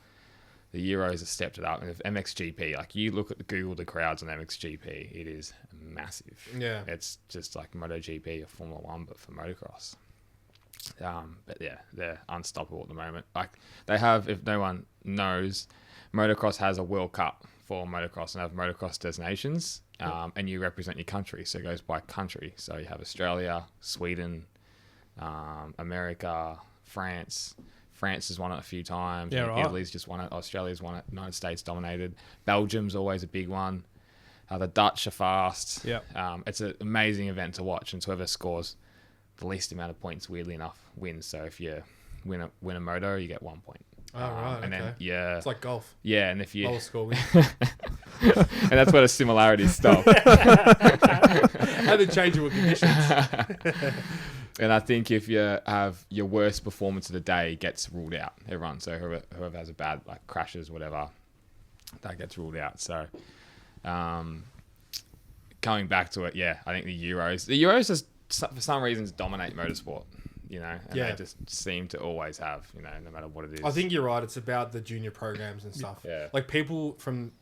A: the Euros have stepped it up. And if MXGP, like you look at the crowds on MXGP, it is massive.
B: Yeah.
A: It's just like MotoGP or Formula One, but for motocross. But yeah, they're unstoppable at the moment. Like they have, if no one knows, motocross has a World Cup for motocross and have motocross designations, and you represent your country, so it goes by country. So you have Australia, Sweden, America, France. France has won it a few times.
C: Yeah, right.
A: Italy's just won it. Australia's won it. United States dominated. Belgium's always a big one. The Dutch are fast.
C: Yeah.
A: It's an amazing event to watch, and whoever scores the least amount of points, weirdly enough, wins. So if you win a moto, you get 1 point.
B: Oh, right.
A: And
B: okay.
A: then
B: It's like golf.
A: yeah, and if you
B: Lower score win.
A: and that's where the similarities stop.
B: How the changeable conditions.
A: And I think if you have your worst performance of the day gets ruled out, everyone. So whoever has a bad like crashes, whatever, that gets ruled out. So coming back to it, yeah, I think the Euros just for some reasons dominate motorsport. You know, and they just seem to always have, you know, no matter what it is.
B: I think you're right. It's about the junior programs and stuff.
A: Yeah.
B: Like people from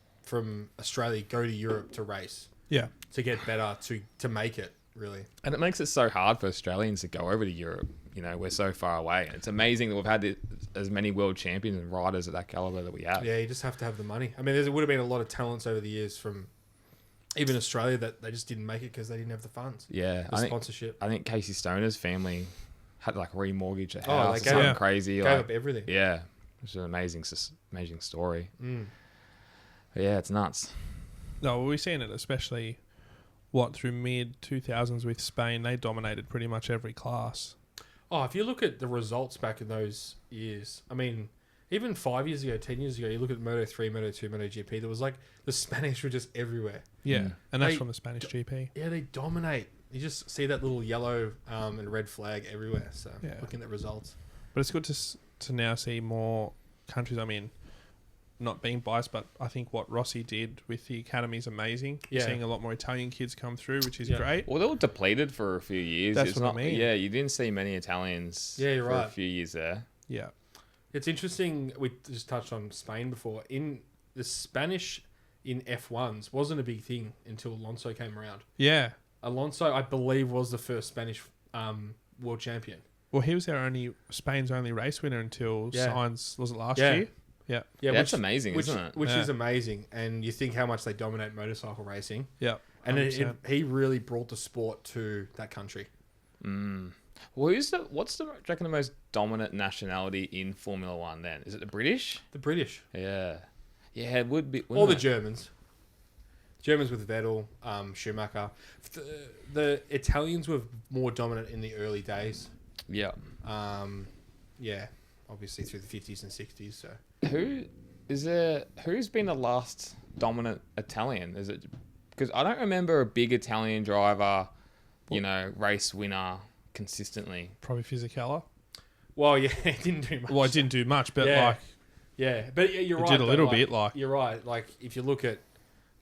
B: Australia go to Europe to race.
C: Yeah.
B: To get better, to make it, really.
A: And it makes it so hard for Australians to go over to Europe. You know, we're so far away. And it's amazing that we've had as many world champions and riders at that caliber that we have.
B: Yeah, you just have to have the money. I mean, there would have been a lot of talents over the years from even Australia that they just didn't make it because they didn't have the funds.
A: Yeah.
B: The sponsorship.
A: I think Casey Stoner's family had to like remortgage a
B: Oh,
A: house
B: they
A: or
B: gave
A: something crazy.
B: Gave
A: like,
B: up everything.
A: yeah. It's an amazing story.
B: Mm.
A: But yeah, it's nuts.
C: No, well, we've seen it, especially through mid 2000s with Spain. They dominated pretty much every class.
B: Oh, if you look at the results back in those years, I mean, even 5 years ago, 10 years ago, you look at Moto3, Moto2, MotoGP, there was like the Spanish were just everywhere.
C: Yeah, and that's
B: They
C: from the Spanish GP.
B: Yeah, they dominate. You just see that little yellow and red flag everywhere. So
C: Yeah.
B: looking at results.
C: But it's good to now see more countries. I mean, not being biased, but I think what Rossi did with the academy is amazing.
B: Yeah.
C: Seeing a lot more Italian kids come through, which is great.
A: Well, they were depleted for a few years.
C: That's
A: It's
C: what I
A: not,
C: mean.
A: Yeah, you didn't see many Italians
B: Yeah, you're
A: for
B: right.
A: a few years there.
C: Yeah.
B: It's interesting. We just touched on Spain before. In the Spanish in F1s wasn't a big thing until Alonso came around.
C: Yeah.
B: Alonso, I believe, was the first Spanish world champion.
C: Well, he was Spain's only race winner until Sainz, was it last
B: Yeah.
C: year? Yeah.
B: Yeah,
A: That's amazing, isn't it?
B: Which
C: Yeah.
B: is amazing. And you think how much they dominate motorcycle racing.
C: Yeah.
B: And
C: 100%.
B: he really brought the sport to that country.
A: Mm. Well, what's do you reckon the most dominant nationality in Formula One then? Is it the British?
B: The British.
A: Yeah. Yeah, it would be.
B: Or the
A: wouldn't it?
B: Germans. Germans with Vettel, Schumacher. The Italians were more dominant in the early days.
A: Yeah.
B: Yeah, obviously through the 50s and 60s. So
A: Who's been the last dominant Italian? Is it because I don't remember a big Italian driver, race winner consistently.
C: Probably Fisichella.
B: well, yeah, it didn't do much.
C: Well, it didn't do much, but
B: Yeah.
C: like
B: Yeah, but you're
C: it
B: right.
C: did a
B: though,
C: little bit. Like
B: you're right. Like if you look at,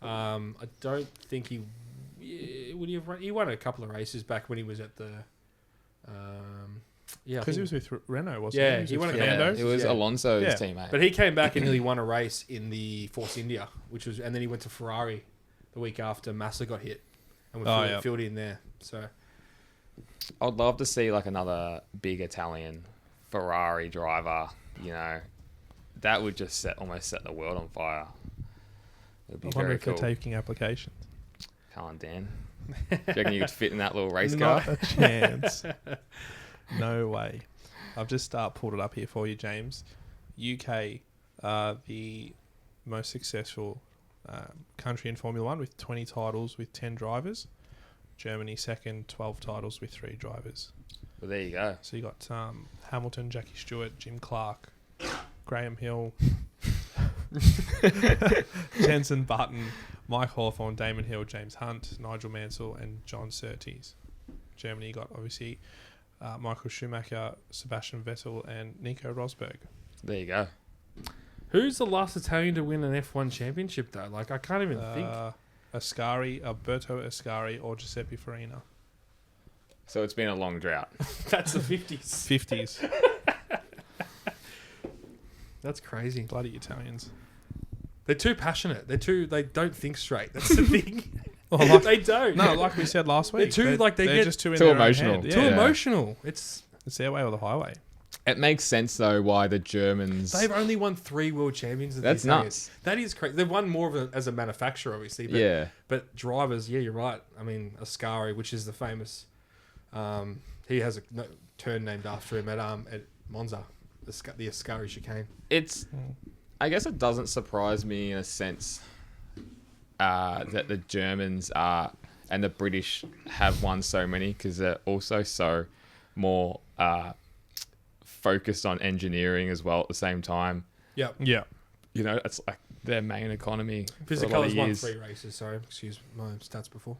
B: I don't think he would he have run. He won a couple of races back when he was at the, yeah, I
C: because he
B: think-
C: was with Renault, wasn't
B: Yeah,
C: he? Was
B: he
C: with
B: won a
C: Fernando.
B: couple
A: It was
B: Yeah.
A: Alonso's
C: Yeah.
A: teammate.
B: But he came back and nearly won a race in the Force India, and then he went to Ferrari the week after Massa got hit, and we filled in there. So
A: I'd love to see like another big Italian Ferrari driver. That would just almost set the world on fire. It would be
C: I wonder
A: very
C: if
A: cool.
C: they're taking applications.
A: Come on, Dan. Do you reckon you could fit in that little race car?
C: Not a chance. No way. I've just pulled it up here for you, James. UK are the most successful country in Formula One with 20 titles with 10 drivers. Germany second, 12 titles with 3 drivers.
A: Well, there you go.
C: So you got Hamilton, Jackie Stewart, Jim Clark, Graham Hill, Jensen Button, Mike Hawthorne, Damon Hill, James Hunt, Nigel Mansell, and John Surtees. Germany got obviously Michael Schumacher, Sebastian Vettel, and Nico Rosberg.
A: There you go.
B: who's the last Italian to win an F1 championship though? Like I can't even think.
C: Ascari, Alberto Ascari, or Giuseppe Farina.
A: So it's been a long drought.
B: That's the 50s.
C: 50s.
B: That's crazy.
C: Bloody Italians.
B: They're too passionate. They don't think straight. That's the thing.
C: Well, like-
B: they don't.
C: No, like we said last week.
B: They're too, they
C: they're
B: get
C: just too, in
A: too
C: their own
A: emotional.
C: head.
B: too
C: Yeah.
B: emotional. It's
C: It's their way or the highway.
A: It makes sense though why the Germans.
B: they've only won 3 world champions.
A: That's nuts.
B: That is crazy. They've won more as a manufacturer, obviously. But,
A: Yeah.
B: But drivers, yeah, you're right. I mean, Ascari, which is the famous, he has a turn named after him at Monza, the Ascari chicane.
A: It's. I guess it doesn't surprise me in a sense that the Germans are and the British have won so many because they're also so more focused on engineering as well at the same time.
B: Yep.
C: Yeah.
A: It's like their main economy. for a lot of
B: Fisichella won
A: years.
B: 3 races. Sorry, excuse my stats before.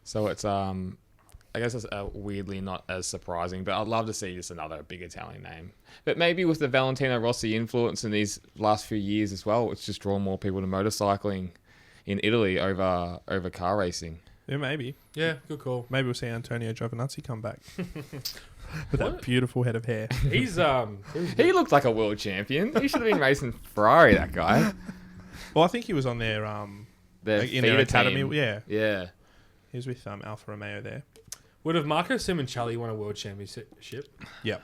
A: So it's I guess it's weirdly not as surprising, but I'd love to see just another big Italian name. But maybe with the Valentino Rossi influence in these last few years as well, it's just drawn more people to motorcycling in Italy over car racing.
C: Yeah, maybe.
B: Yeah, good call.
C: Maybe we'll see Antonio Giovinazzi come back with that beautiful head of hair.
B: He's
A: He looked like a world champion. He should have been racing Ferrari, that guy.
C: Well, I think he was on their
A: Their
C: like in their
A: feeder
C: academy.
A: team.
C: Yeah,
A: Yeah.
C: he was with Alfa Romeo there.
B: Would have Marco Simoncelli won a world championship?
C: Yeah.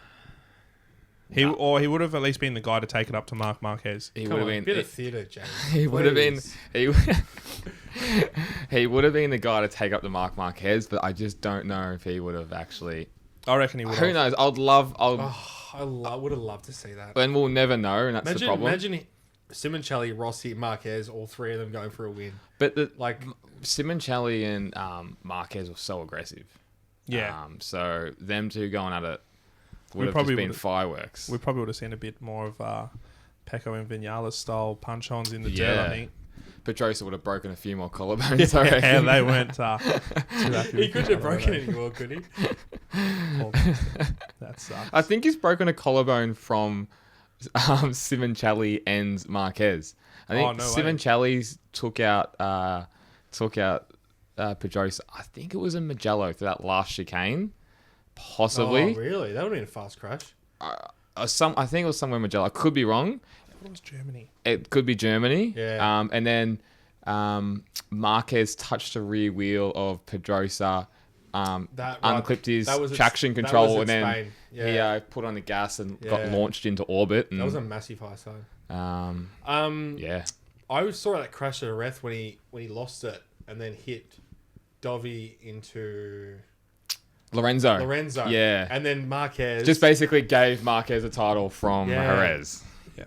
C: He would have at least been the guy to take it up to Marc Marquez.
A: He
B: Come
A: would
B: on,
A: have been.
B: bit of theatre, James.
A: He would have been.
B: Please.
A: He would have been the guy to take up the Marc Marquez, but I just don't know if he would have actually.
C: I reckon he would
A: Who
C: have.
A: knows?
B: I would have loved to see that.
A: And we'll never know, and that's the problem.
B: Imagine Simoncelli, Rossi, Marquez, all 3 of them going for a win.
A: But
B: Like,
A: Simoncelli and Marquez were so aggressive.
C: Yeah.
A: So them two going at it
C: We
A: would have
C: probably
A: just been
C: would've-
A: fireworks.
C: We probably would have seen a bit more of Pecco and Vinales style punch-ons in the dirt,
A: Yeah.
C: I think.
A: Pedrosa would have broken a few more collarbones. I reckon.
C: Yeah, they weren't too happy
B: he
C: with
B: couldn't
C: each
B: have
C: other,
B: broken
C: were they?
B: anymore, could he?
C: That sucks.
A: I think he's broken a collarbone from Simoncelli and Marquez. I think
C: no way.
A: Simoncelli took out Pedrosa. I think it was in Mugello for that last chicane, possibly.
B: Oh, really? That would have been a fast crash.
A: I think it was somewhere in Mugello. I could be wrong.
C: It was Germany.
A: It could be Germany.
B: Yeah.
A: And then Marquez touched the rear wheel of Pedrosa, unclipped his traction control, and then
B: Spain.
A: he put on the gas and got
B: Yeah.
A: launched into orbit. And,
B: That was a massive high side.
A: yeah.
B: I saw that crash at Areth when he lost it and then hit Dovi into
A: Lorenzo. Yeah.
B: And then Marquez
A: Just basically gave Marquez a title from Jerez.
C: Yeah.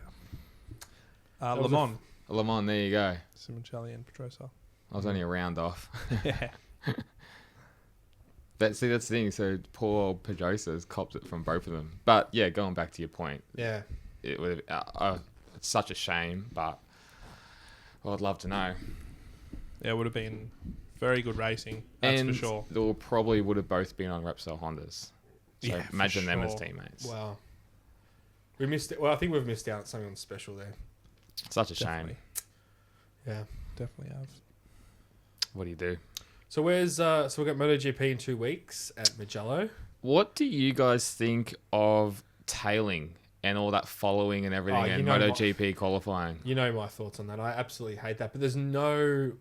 B: was
C: Le Mans,
A: Le Mans, there you go.
C: Simoncelli and Pedrosa.
A: I was only a round off.
C: Yeah.
A: That's the thing. So poor old Pedrosa's copped it from both of them. But yeah, going back to your point,
B: Yeah.
A: it would. It's such a shame, but I'd love to know.
C: Yeah, it would have been very good racing. That's
A: and
C: for sure.
A: they probably would have both been on Repsol Hondas. So
C: Yeah, for
A: imagine them as
C: sure.
A: teammates.
B: Wow. We missed it. Well, I think we've missed out on something special there.
A: Such a
C: Definitely.
B: Yeah.
C: Definitely have.
A: shame. What do you do?
B: So where's so we've got MotoGP in 2 weeks at Mugello.
A: What do you guys think of tailing and all that following and everything and MotoGP qualifying?
B: You know my thoughts on that. I absolutely hate that. But there's no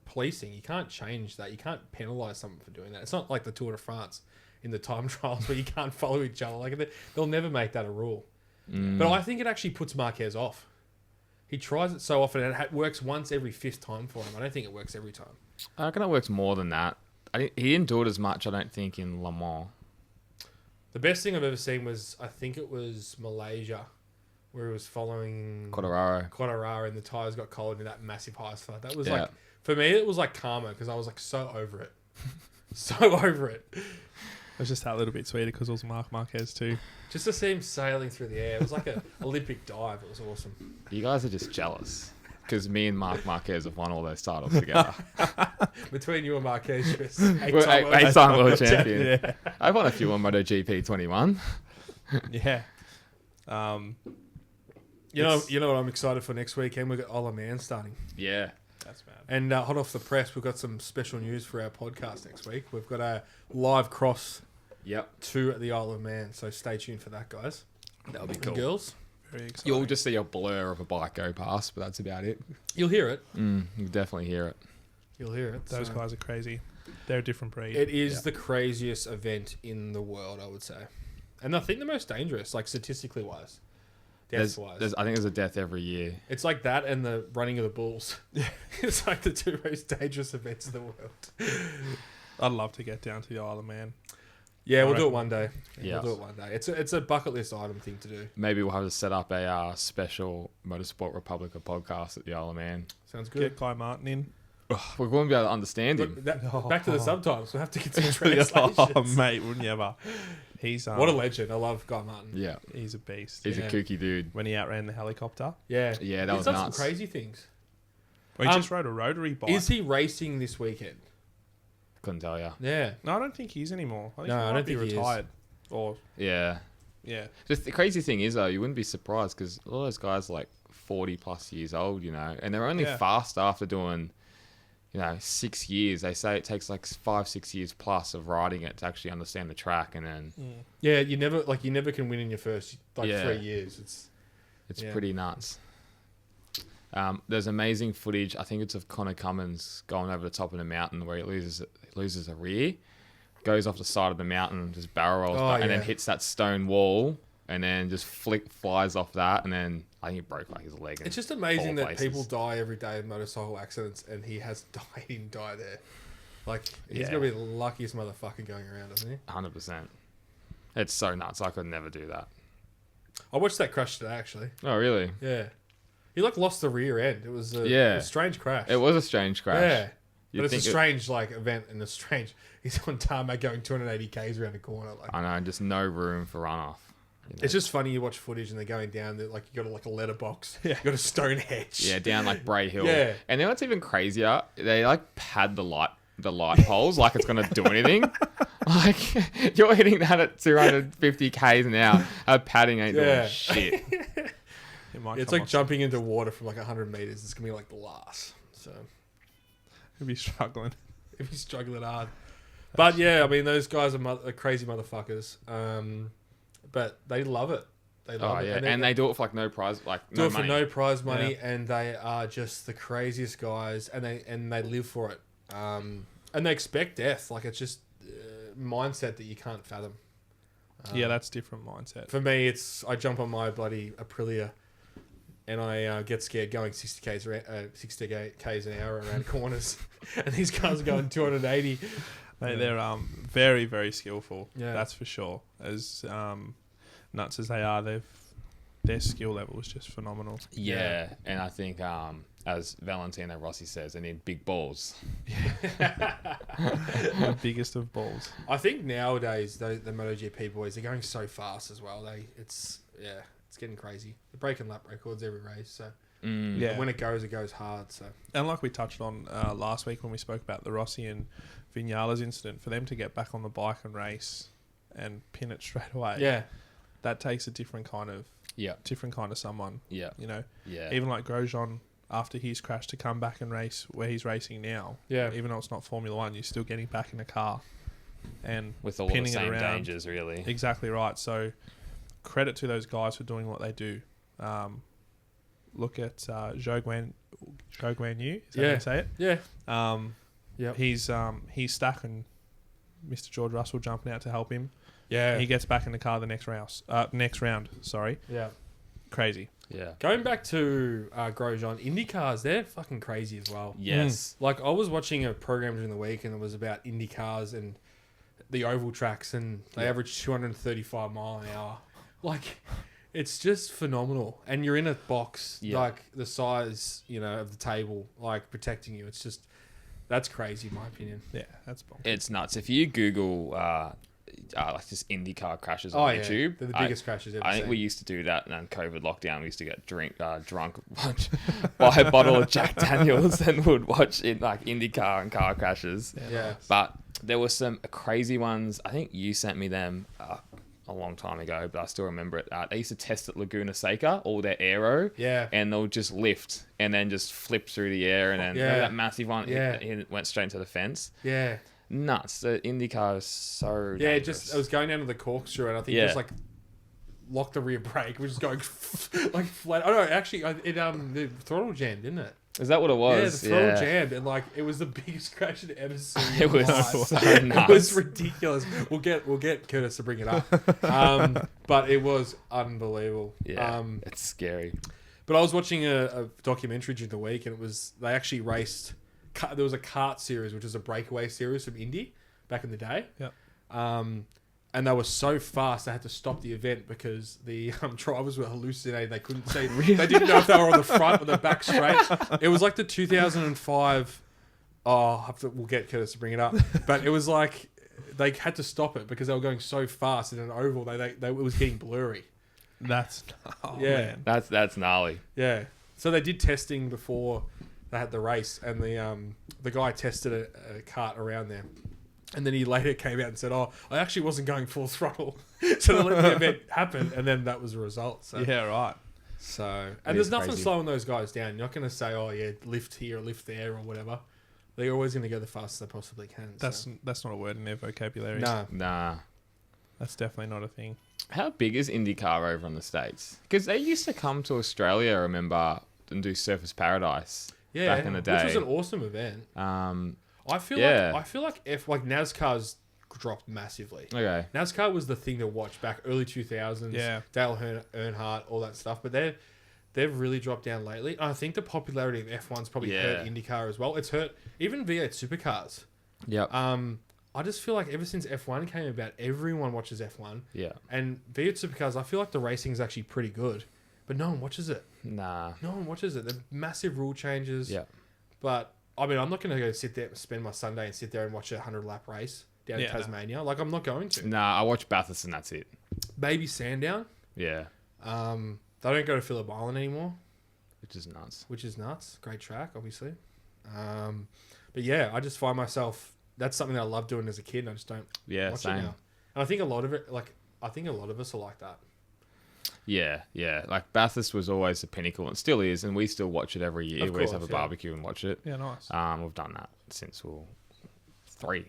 B: policing. You can't change that. You can't penalise someone for doing that. It's not like the Tour de France in the time trials where you can't follow each other. Like they'll never make that a rule. But I think it actually puts Marquez off. He tries it so often and it works once every 5th time for him. I don't think it works every time.
A: I reckon it works more than that. He didn't do it as much, I don't think, in Le Mans.
B: The best thing I've ever seen was, I think it was Malaysia, where he was following
A: Quartararo.
B: and the tyres got cold in that massive high spot. That was
A: Yeah.
B: like, for me, it was like karma because I was like so over it. So over it.
C: It was just that little bit sweeter because it was Marc Marquez too.
B: Just to see him sailing through the air. It was like an Olympic dive. It was awesome.
A: You guys are just jealous. Because me and Marc Marquez have won all those titles together.
B: Between you and Marquez,
A: We're eight-time world champion.
C: Yeah.
A: I've won a few on MotoGP 21.
C: Yeah.
B: You know what I'm excited for next weekend? We've got Isle of Man starting.
A: Yeah.
C: That's mad.
B: And hot off the press, we've got some special news for our podcast next week. We've got a live cross
A: Yep.
B: 2 at the Isle of Man, so stay tuned for that, guys.
A: That'll be
B: And
A: cool.
B: girls,
C: Very exciting.
A: You'll just see a blur of a bike go past, but that's about it.
B: you'll hear it.
A: You'll definitely hear it.
B: You'll hear it.
C: Those
B: So
C: guys are crazy. They're a different breed.
B: it is the craziest event in the world, I would say. And I think the most dangerous, like statistically wise. Deaths wise.
A: I think there's a death every year.
B: It's like that and the running of the bulls. It's like the 2 most dangerous events in the world.
C: I'd love to get down to the Isle of Man.
B: Yeah, we'll
C: I
B: do it
C: reckon-
B: one day.
A: Yeah.
B: We'll do it one day. It's a bucket list item thing to do.
A: Maybe we'll have to set up a special Motorsport Republica podcast at the Isle of Man.
B: Sounds good.
C: Get Guy Martin in.
A: We won't be able to understand him.
B: Look, back to the subtitles. We'll have to get some translations.
C: Oh, mate, wouldn't you ever? He's
B: What a legend. I love Guy Martin.
A: Yeah.
C: He's a beast.
A: He's
B: Yeah.
A: a kooky dude.
C: When he outran the helicopter.
B: Yeah.
A: Yeah, that
B: He's
A: was
B: done
A: nuts.
B: some crazy things.
C: Well, he just rode a rotary bike.
B: Is he racing this weekend?
A: Couldn't tell you.
B: Yeah.
C: No, I don't think he is anymore. I think
B: No,
C: he
B: I
C: might
B: don't
C: be
B: think he is.
C: retired. Or,
A: Yeah.
C: yeah.
A: Just the crazy thing is, though, you wouldn't be surprised because all those guys are like 40 plus years old, you know, and they're only
C: Yeah.
A: fast after doing, 6 years. They say it takes like 5-6 years plus of riding it to actually understand the track, and then
B: Yeah, you never can win in your first 3
A: Yeah.
B: years.
A: it's
B: Yeah.
A: pretty nuts. There's amazing footage. I think it's of Connor Cummins going over the top of the mountain where he loses a rear, goes off the side of the mountain, just barrel rolls back, and then
B: yeah.
A: hits that stone wall, and then just flies off that, and then I think he broke like his leg.
B: It's just amazing that
A: places.
B: people die every day in motorcycle accidents, and he has died. He didn't die there. Like he's
A: Yeah.
B: gonna be the luckiest motherfucker going around, isn't he?
A: 100%. It's so nuts. I could never do that.
B: I watched that crash today, actually.
A: Oh, really?
B: Yeah, he lost the rear end. It was a,
A: Yeah.
B: a strange crash.
A: It was a strange crash.
B: Yeah,
A: You'd
B: but it's a
A: think
B: strange event, and it's strange. He's on tarmac going 280 k's around the corner. Like
A: I know, just no room for runoff.
B: it's just funny. You watch footage and they're going down. They're like you got a letterbox. Yeah. You got a stone hedge.
A: Yeah, down like Bray Hill.
B: Yeah.
A: And then what's even crazier, they like pad the light poles like it's gonna do anything. Like you're hitting that at 250 k's an hour. Padding ain't
B: Yeah.
A: doing shit.
C: It might
B: It's
C: come
B: like
C: off.
B: jumping into water from like 100 meters. It's gonna be like glass. So
C: He'll be struggling.
B: if he's struggling hard, but yeah, I mean those guys are crazy motherfuckers. But they love it. They love
A: Oh
B: it.
A: yeah, and they do it for like no prize, like
B: do
A: no
B: it for
A: money.
B: no prize money, and they are just the craziest guys, and they live for it. And they expect death. Like it's just mindset that you can't fathom.
C: Yeah, that's different mindset.
B: For me, I jump on my bloody Aprilia, and I get scared going 60 k's an hour around corners, and these cars are going 280.
C: Mate, they're very, very skillful.
B: Yeah.
C: That's for sure. As nuts as they are, they've their skill level is just phenomenal.
A: Yeah, and I think as Valentino Rossi says, they need big balls.
C: The biggest of balls.
B: I think nowadays the MotoGP boys are going so fast as well. It's getting crazy. They're breaking lap records every race. So
C: Yeah.
B: when it goes hard. So
C: And like we touched on last week when we spoke about the Rossi and Vinales incident, for them to get back on the bike and race and pin it straight away,
B: yeah,
C: that takes a different kind of someone.
A: Yeah.
C: You know,
A: Yeah.
C: even like Grosjean after his crash to come back and race where he's racing now.
B: Yeah.
C: Even though it's not Formula One, you're still getting back in a car and
A: With all the
C: pinning it
A: same
C: around.
A: dangers, really.
C: Exactly right. So credit to those guys for doing what they do. Look at Zhou Guan Yu. Is that how you say it?
B: yeah,
C: He's stuck and Mr. George Russell jumping out to help him.
B: yeah,
C: He gets back in the car the next round. Sorry.
B: yeah.
C: Crazy.
A: Yeah.
B: Going back to Grosjean, Indy cars, they're fucking crazy as well.
A: Yes.
B: Like, I was watching a program during the week and it was about Indy cars and the oval tracks, and they average 235 mile an hour. Like, it's just phenomenal. And you're in a box, like the size, of the table, like protecting you. It's just, that's crazy in my opinion.
C: Yeah, that's bonkers.
A: It's nuts. If you Google like just IndyCar crashes
B: Oh,
A: on
B: yeah.
A: YouTube,
B: They're the biggest crashes ever
A: I think
B: seen.
A: we used to do that, and then COVID lockdown, we used to get drunk, buy a bottle of Jack Daniels, and would watch it like IndyCar and car crashes.
B: Yeah.
A: But there were some crazy ones. I think you sent me them a long time ago, but I still remember it. They used to test at Laguna Seca, all their aero,
B: Yeah.
A: and they'll just lift and then just flip through the air, and then that massive one, it went straight into the fence.
B: Yeah.
A: Nuts. The IndyCar is so dangerous.
B: I was going down to the corkscrew, and I think just like locked the rear brake, which is going like flat. Oh no, actually, the throttle jammed, didn't it?
A: Is that what it was?
B: Yeah, the throttle jammed, and like it was the biggest crash I'd ever seen.
A: It was so nuts.
B: It was ridiculous. We'll get Curtis to bring it up, but it was unbelievable.
A: Yeah, it's scary.
B: But I was watching a documentary during the week, and they actually raced. There was a kart series, which was a breakaway series from Indy back in the day.
C: Yep.
B: And they were so fast they had to stop the event because the drivers were hallucinating. They couldn't see. They didn't know if they were on the front or the back straight. It was like the 2005. We'll get Curtis to bring it up. But it was like they had to stop it because they were going so fast in an oval. It was getting blurry.
C: Man.
A: That's gnarly.
B: Yeah. So they did testing before they had the race, and the guy tested a kart around there. And then he later came out and said, I actually wasn't going full throttle. So they let the event happen, and then that was the result. So.
C: Yeah, right.
B: So, and there's nothing slowing those guys down. You're not going to say, lift here or lift there or whatever. They're always going to go the fastest they possibly can.
C: That's not a word in their vocabulary.
A: Nah.
C: That's definitely not a thing.
A: How big is IndyCar over in the States? Because they used to come to Australia, I remember, and do Surfers Paradise back in the day.
B: Which was an awesome event. I feel like NASCAR's dropped massively.
A: Okay.
B: NASCAR was the thing to watch back early 2000s.
C: Yeah.
B: Dale Earnhardt, all that stuff. But they've really dropped down lately. I think the popularity of F1's probably hurt IndyCar as well. It's hurt even V8 supercars.
A: Yep.
B: I just feel like ever since F1 came about, everyone watches F1.
A: Yeah.
B: And V8 supercars, I feel like the racing is actually pretty good. But no one watches it.
A: Nah.
B: No one watches it. The massive rule changes.
A: Yeah.
B: But I mean, I'm not going to go sit there, spend my Sunday and sit there and watch a 100-lap race down in Tasmania. Like, I'm not going to.
A: Nah, I watch Bathurst and that's it.
B: Maybe Sandown.
A: Yeah.
B: They don't go to Phillip Island anymore.
A: Which is nuts. Great
B: Track, obviously. But yeah, I just find myself, that's something that I loved doing as a kid, and I just don't watch it now. And I think a lot of us are like that.
A: Yeah. Like Bathurst was always the pinnacle, and still is, and we still watch it every year. We always have a barbecue and watch it.
C: Yeah, nice.
A: We've done that since we were 3.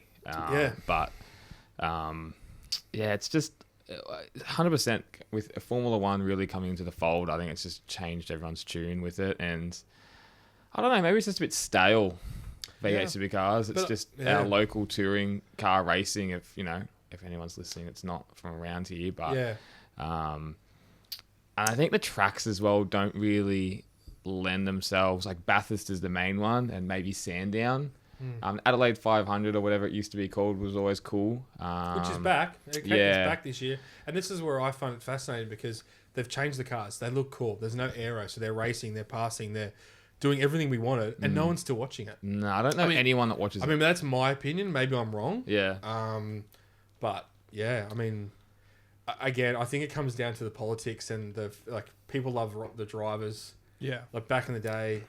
A: But it's just 100% with Formula One really coming into the fold. I think it's just changed everyone's tune with it, and I don't know, maybe it's just a bit stale. V8 supercars. It's just our local touring car racing. If anyone's listening, it's not from around here, but and I think the tracks as well don't really lend themselves. Like Bathurst is the main one, and maybe Sandown. Adelaide 500 or whatever it used to be called was always cool.
B: Which is back. It's back this year. And this is where I find it fascinating because they've changed the cars. They look cool. There's no aero, so they're racing, they're passing, they're doing everything we wanted, and no one's still watching it.
A: No, I don't know anyone that watches it.
B: I mean, that's my opinion. Maybe I'm wrong.
A: Yeah.
B: But yeah, I mean, again, I think it comes down to the politics and the people love the drivers.
C: Yeah.
B: Like back in the day,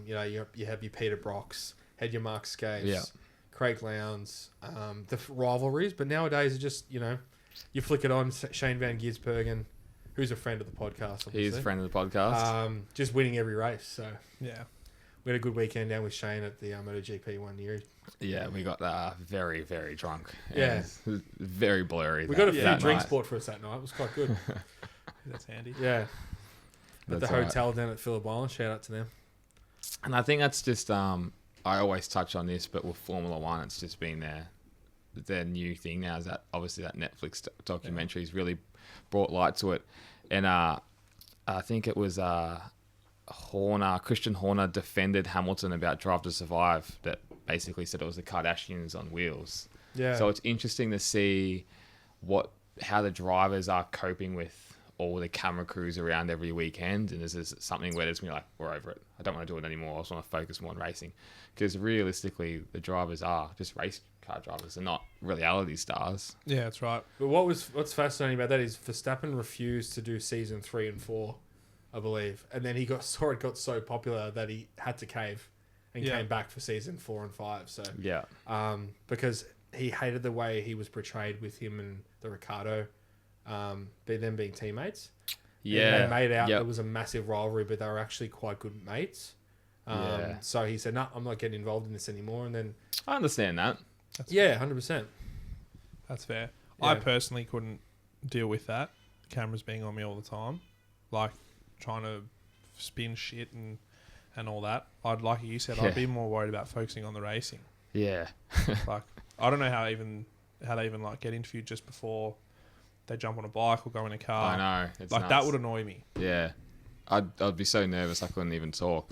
B: you have your Peter Brocks, had your Mark Scapes, Craig Lowndes, the rivalries. But nowadays, it's just you flick it on, Shane Van Gisbergen, who's a friend of the podcast. Obviously.
A: He's a friend of the podcast.
B: Just winning every race. So
C: yeah,
B: we had a good weekend down with Shane at the MotoGP one year.
A: Yeah, we got very, very drunk.
B: Yeah.
A: Very blurry.
B: We got a few drinks bought for us that night. It was quite good.
C: That's handy.
B: Yeah. At
A: That's
B: the hotel down at Phillip Island. Shout out to them.
A: And I think that's just, I always touch on this, but with Formula One, it's just been their new thing now. Is that obviously that Netflix documentary has really brought light to it. And I think it was Christian Horner defended Hamilton about Drive to Survive, that basically said it was the Kardashians on wheels.
B: Yeah.
A: So it's interesting to see how the drivers are coping with all the camera crews around every weekend, and this is something where it's like, we're over it. I don't want to do it anymore. I just want to focus more on racing, because realistically, the drivers are just race car drivers. They're not reality stars.
C: Yeah, that's right.
B: But what's fascinating about that is Verstappen refused to do season 3 and 4, I believe, and then he got so popular that he had to cave and came back for season 4 and 5. So
A: Yeah.
B: Because he hated the way he was portrayed with him and the Ricciardo, them being teammates.
A: Yeah.
B: And they made out it was a massive rivalry, but they were actually quite good mates. So he said, "No, I'm not getting involved in this anymore." And then
A: I understand that.
B: 100%.
C: That's fair.
B: Yeah.
C: I personally couldn't deal with that. Cameras being on me all the time, like trying to spin shit and all that. Like you said, I'd be more worried about focusing on the racing.
A: Yeah.
C: Like I don't know how they even like get interviewed just before they jump on a bike or go in a car.
A: I know. It's
C: like
A: nuts.
C: that would annoy me.
A: Yeah. I'd be so nervous I couldn't even talk.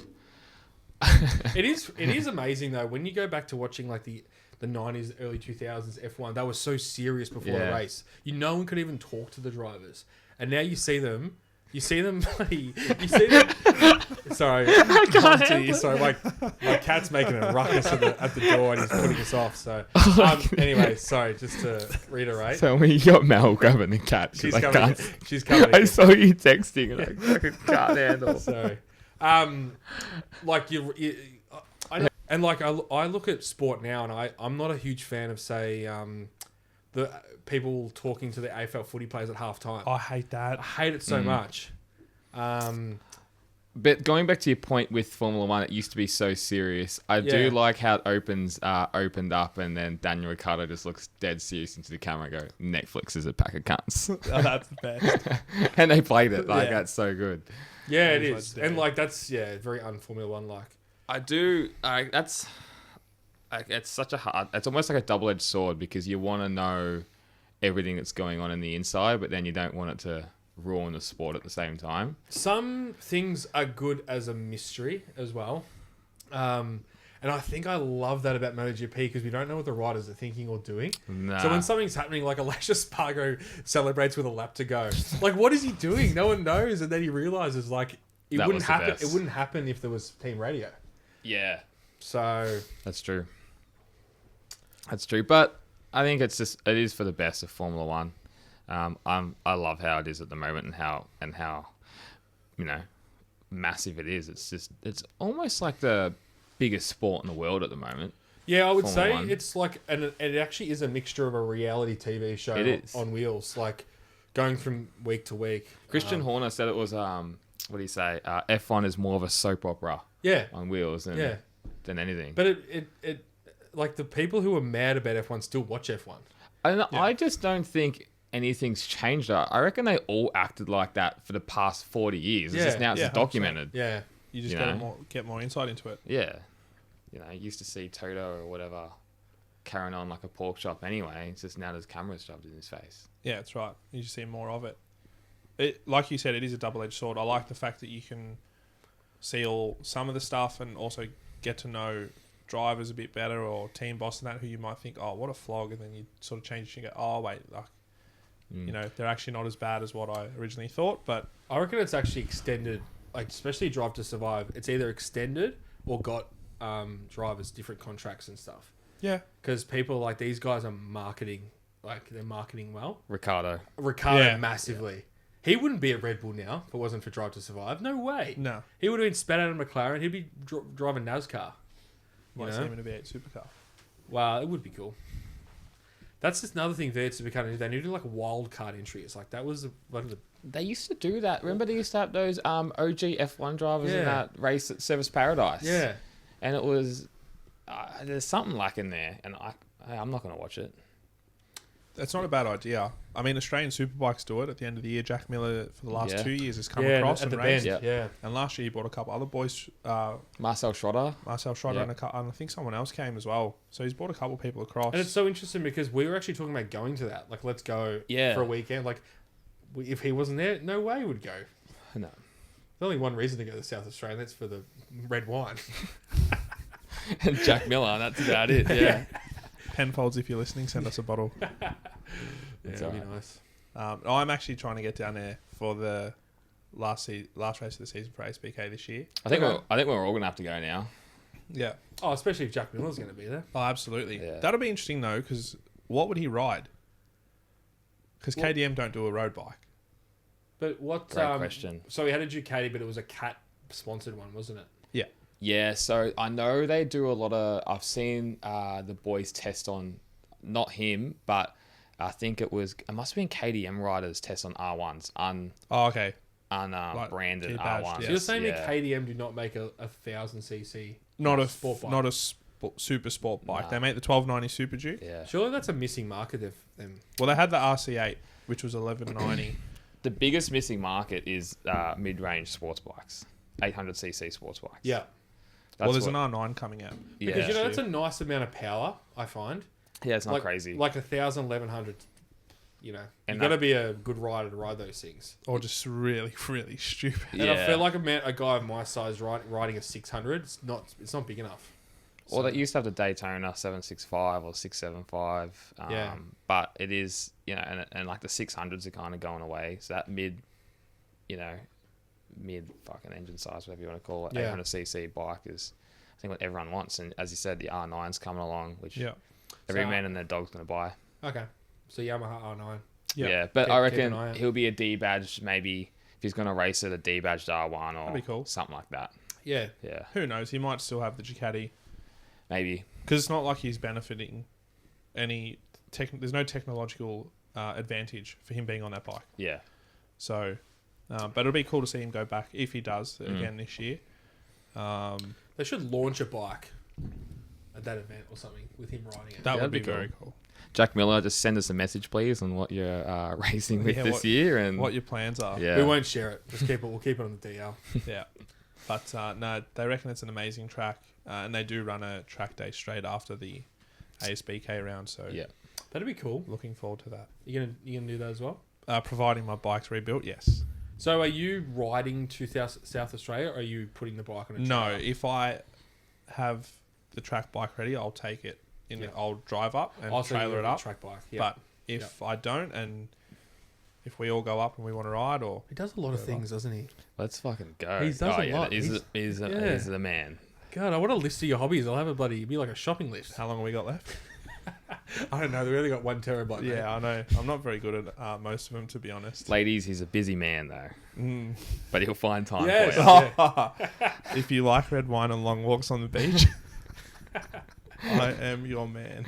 B: It is amazing though when you go back to watching like the 90s, early 2000s F1. They were so serious before the race. No one could even talk to the drivers, and now you see them. Bloody. You see them. Sorry, I can't. Sorry, my cat's making a ruckus at the door and he's putting us off. So anyway, sorry. Just to reiterate.
A: So when you got Mel grabbing the cat,
B: She's coming.
A: I saw you texting and I fucking can't handle.
B: Sorry. Like I know, and like I look at sport now, and I'm not a huge fan of say the people talking to the AFL footy players at halftime.
C: I hate that.
B: I hate it so much.
A: But going back to your point with Formula One, it used to be so serious. I do like how it opened up, and then Daniel Ricciardo just looks dead serious into the camera and go, Netflix is a pack of cunts.
C: Oh, that's the best.
A: And they played it. That's so good.
B: Yeah, it is. And that's very un-Formula One like.
A: I do. It's such a hard. It's almost like a double-edged sword, because you want to know everything that's going on in the inside, but then you don't want it to ruin the sport at the same time.
B: Some things are good as a mystery as well. And I think I love that about MotoGP, because we don't know what the riders are thinking or doing.
A: Nah.
B: So when something's happening, like Aleix Spargo celebrates with a lap to go, like what is he doing? No one knows, and then he realizes like it wouldn't happen. It wouldn't happen if there was team radio.
A: Yeah.
B: So
A: That's true. But I think it is for the best of Formula One. I love how it is at the moment, and how massive it is. It's almost like the biggest sport in the world at the moment.
B: Yeah, I would
A: Formula
B: say
A: One.
B: it's like, and it actually is a mixture of a reality TV show on wheels, like going from week to week.
A: Christian Horner said it was what do you say? F1 is more of a soap opera.
B: Yeah.
A: On wheels than anything.
B: But it like the people who are mad about F1 still watch F1.
A: I just don't think anything's changed. I reckon they all acted like that for the past 40 years. It's just now it's documented.
B: Yeah.
C: You just gotta get more insight into it.
A: Yeah. You used to see Toto or whatever carrying on like a pork chop anyway. It's just now there's cameras shoved in his face.
C: Yeah, that's right. You just see more of it. Like you said, it is a double-edged sword. I like the fact that you can see some of the stuff and also get to know drivers a bit better, or team boss and that, who you might think, oh, what a flog, and then you sort of change and go, oh, wait, like You know, they're actually not as bad as what I originally thought, but
B: I reckon it's actually extended, like especially Drive to Survive. It's either extended or got drivers different contracts and stuff.
C: yeah,
B: Because people like these guys are marketing, like they're marketing well.
A: Ricardo.
B: Ricardo massively. He wouldn't be at Red Bull now if it wasn't for Drive to Survive. No way.
C: no.
B: He would have been spat out of McLaren. He'd be driving NASCAR. You
C: Might
B: know?
C: see him in a V8 supercar.
B: Wow, it would be cool. That's just another thing V8 Supercar did. They needed like wild card entries. Like that was one of the.
A: They used to do that. Remember they used to have those OG F1 drivers in
B: Yeah.
A: that race at Service Paradise?
B: Yeah.
A: And it was... there's something lacking there, and I'm not going to watch it.
C: That's not a bad idea. I mean, Australian Superbikes do it at the end of the year. Jack Miller, for the last
A: Yeah.
C: 2 years, has come
B: Yeah,
C: across
B: at
C: and
B: the
C: raced.
B: bend. Yeah.
C: And last year, he brought a couple other boys,
A: Marcel Schroeder.
C: Marcel Schroeder,
A: Yeah.
C: and I think someone else came as well. So he's brought a couple people across.
B: And it's so interesting because we were actually talking about going to that. Like, let's go
A: Yeah.
B: for a weekend. Like, if he wasn't there, no way he would go.
A: No.
B: There's only one reason to go to South Australia, and that's for the red wine.
A: And Jack Miller, that's about it. Yeah.
C: Penfolds, if you're listening, send us a bottle.
B: Yeah,
A: all
B: that'd be
A: right.
B: nice.
C: I'm actually trying to get down there for the last race of the season for ASBK this year.
A: I think
B: Okay.
A: we're all going to have to go now.
C: Yeah.
B: Oh, especially if Jack Miller's going to be there.
C: Oh, absolutely.
A: Yeah.
C: That'll be interesting though, because what would he ride? Because
B: Well-
C: KDM don't do a road bike.
B: But what?
A: Great question.
B: So he had a Ducati, but it was a Cat sponsored one, wasn't it?
C: Yeah.
A: Yeah, so I know they do a lot of... I've seen the boys test on... Not him, but I think it must have been KDM riders test on R1s.
C: Oh, okay.
A: Branded
C: key badge,
A: R1s.
C: yeah.
B: So you're saying
A: yeah.
B: that KDM do not make a 1000cc
C: Not a
B: sport bike?
C: not a super sport bike.
A: Nah.
C: They make the 1290 Super Duke.
A: Yeah.
B: Surely that's a missing market of them.
C: Well, they had the RC8, which was 1190.
A: The biggest missing market is mid-range sports bikes. 800cc sports bikes.
B: Yeah.
C: Well, there's
A: what-
C: an R9 coming out.
A: Yeah.
B: Because, that's a nice amount of power, I find.
A: Yeah, it's not
B: like,
A: crazy.
B: Like 1,000, 1,100,
A: And
B: you've got to be a good rider to ride those things.
C: Or just really, really stupid.
B: And I feel like a guy of my size riding a 600, it's not big enough.
A: Well, they used to have the Daytona 765 or 675.
B: Yeah.
A: But it is, and like the 600s are kind of going away. So that mid fucking engine size, whatever you want to call it,
B: Yeah.
A: 800cc bike is, I think, what everyone wants. And as you said, the R9's coming along, which
C: Yeah.
A: every
B: So-
A: man and their dog's going to buy.
B: Okay. So Yamaha R9.
C: Yeah.
A: Yeah, but
B: Keep-
A: I
B: keep an
A: reckon
B: eye out.
A: he'll be a D-badged, maybe, if he's going to race at a D-badged R1 or
C: That'd be cool.
A: something like that.
B: Yeah.
A: Yeah,
C: Who knows? He might still have the Ducati.
A: maybe.
C: Because it's not like he's benefiting any... there's no technological advantage for him being on that bike.
A: Yeah.
C: So... but it'll be cool to see him go back, if he does, again this year.
B: They should launch a bike at that event or something with him riding it.
C: That would
A: that'd
C: be
A: be cool.
C: very cool.
A: Jack Miller, just send us a message, please, on what you're racing with
C: Yeah,
A: this year. And
C: What your plans are.
A: yeah.
B: We won't share it. Just keep it. We'll keep it on the DL.
C: Yeah. But no, they reckon it's an amazing track. And they do run a track day straight after the ASBK round. So
A: Yeah.
B: That'd be cool.
C: looking forward to that.
B: You gonna do that as well?
C: Providing my bike's rebuilt, yes.
B: So are you riding to South Australia, or are you putting the bike on a
C: No,
B: trailer?
C: if I have the track bike ready, I'll take it.
B: Yeah.
C: I'll drive up and
B: Also,
C: trailer
B: you're
C: it
B: on a
C: up.
B: track bike. Yeah.
C: But if I don't, and if we all go up and we want to ride, or
B: he does a lot of things, doesn't he?
A: Let's fucking go.
B: He does a lot.
A: He's
B: Yeah.
A: the man.
B: God, I want a list of your hobbies. I'll have a bloody be like a shopping list.
C: how long have we got left?
B: I don't know. They really got 1 terabyte. mate.
C: Yeah, I know. I'm not very good at most of them, to be honest.
A: Ladies, he's a busy man, though.
C: Mm.
A: But he'll find time
B: Yes.
A: for you.
B: Yeah.
C: If you like red wine and long walks on the beach, I am your man.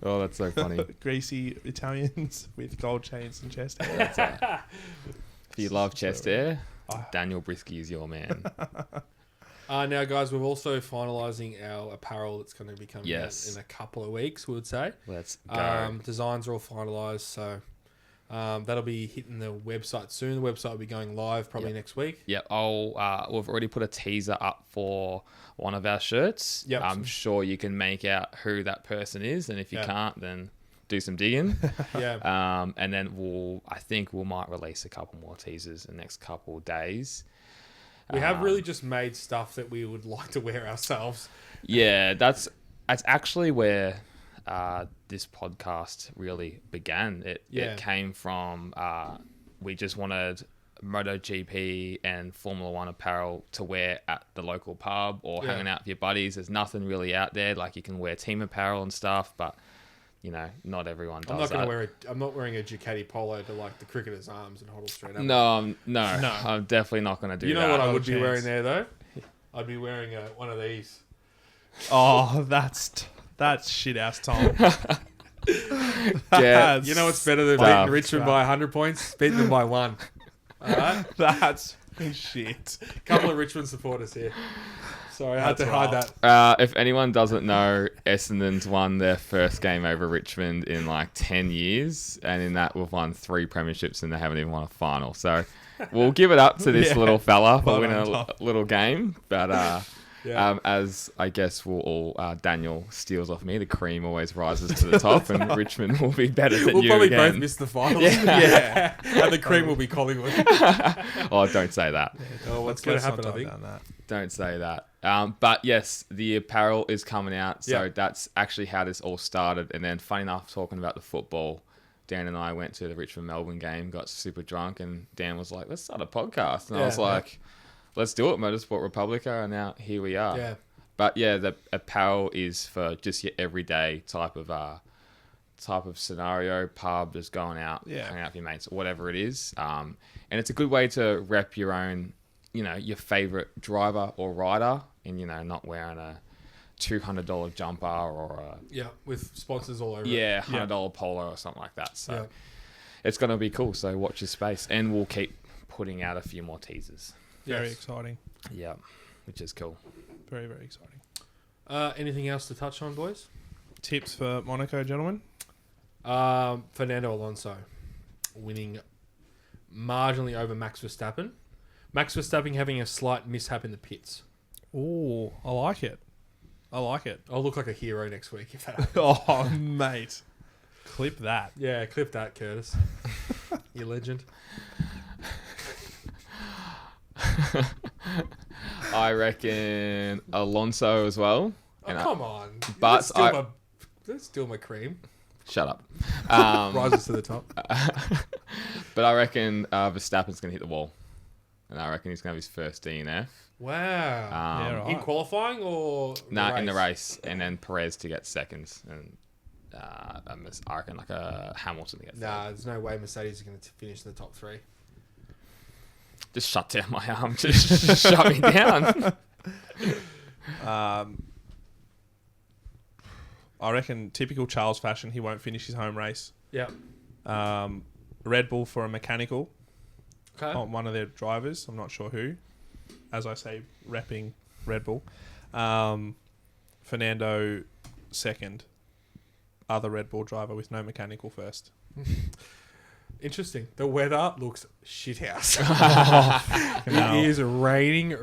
A: Oh, that's so funny.
C: Greasy Italians with gold chains and chest hair.
A: If you love chest air,
C: Ah.
A: Daniel Brisky is your man.
B: Now, guys, we're also finalising our apparel that's going to be coming
A: Yes.
B: out in a couple of weeks, we would say.
A: Let's go.
B: Designs are all finalised, so that'll be hitting the website soon. The website will be going live probably next week.
A: Yeah, we've already put a teaser up for one of our shirts.
B: Yep.
A: I'm sure you can make out who that person is, and if you
B: Yeah.
A: can't, then do some digging.
B: Yeah.
A: And then I think we might release a couple more teasers in the next couple of days.
B: We have really just made stuff that we would like to wear ourselves.
A: Yeah, that's actually where this podcast really began. It
B: Yeah.
A: came from we just wanted MotoGP and Formula One apparel to wear at the local pub or hanging out with your buddies. There's nothing really out there. Like, you can wear team apparel and stuff, but you know, not everyone does
B: I'm not wearing a Ducati polo to like the cricketer's arms and Hoddle Street.
A: No, I'm definitely not going to do that.
B: You know what I would be
C: chance.
B: wearing there though? I'd be wearing one of these.
C: Oh, that's shit ass Tom.
A: Yeah,
B: You know what's better than beating Richmond by 100 points? Beating them by 1. All right?
C: That's shit.
B: Couple of Richmond supporters here. Sorry, I had to hide
C: That's
B: that.
A: if anyone doesn't know, Essendon's won their first game over Richmond in like 10 years, and in that we've won 3 premierships and they haven't even won a final. So we'll give it up to this little fella for winning a little game. But as I guess we'll all, Daniel steals off me, the cream always rises to the top, and Richmond will be better than
B: We'll
A: you
B: probably
A: again.
B: both miss the finals. Yeah. And the cream will be Collingwood.
A: Oh, don't say that.
B: Oh, what's going to happen, I think.
A: Don't say that. But yes, the apparel is coming out. So that's actually how this all started. And then, funny enough, talking about the football, Dan and I went to the Richmond-Melbourne game, got super drunk, and Dan was like, let's start a podcast. And I was like, let's do it, Motorsport Republica. And now here we are.
B: Yeah.
A: But yeah, the apparel is for just your everyday type of scenario, pub, just going out, hanging out with your mates, whatever it is. And it's a good way to rep your own, you know, your favorite driver or rider, and, you know, not wearing a $200 jumper or
B: with sponsors all over.
A: $100 polo or something like that. So it's going to be cool. So watch your space, and we'll keep putting out a few more teasers.
C: Very exciting.
A: Yeah, which is cool.
C: Very, very exciting.
B: Anything else to touch on, boys?
C: Tips for Monaco, gentlemen?
B: Fernando Alonso winning marginally over Max Verstappen. Max Verstappen having a slight mishap in the pits.
C: Oh, I like it.
B: I'll look like a hero next week if that happens.
C: Oh, mate. Clip that.
B: Yeah, clip that, Curtis. You legend.
A: I reckon Alonso as well.
B: Oh, come on.
A: But
B: That's still my cream.
A: Shut up.
B: Rises to the top.
A: But I reckon Verstappen's going to hit the wall. And I reckon he's going to have his first DNF.
B: Wow. In qualifying or
A: in the race. And then Perez to get seconds. And I reckon like a Hamilton to get third.
B: There's no way Mercedes is going to finish in the top 3.
A: Just shut down my arm. Just shut me down.
C: I reckon typical Charles fashion, he won't finish his home race.
B: Yeah.
C: Red Bull for a mechanical.
B: Okay.
C: On one of their drivers. I'm not sure who. As I say, repping Red Bull. Fernando second. Other Red Bull driver with no mechanical first.
B: Interesting. The weather looks shithouse. It is raining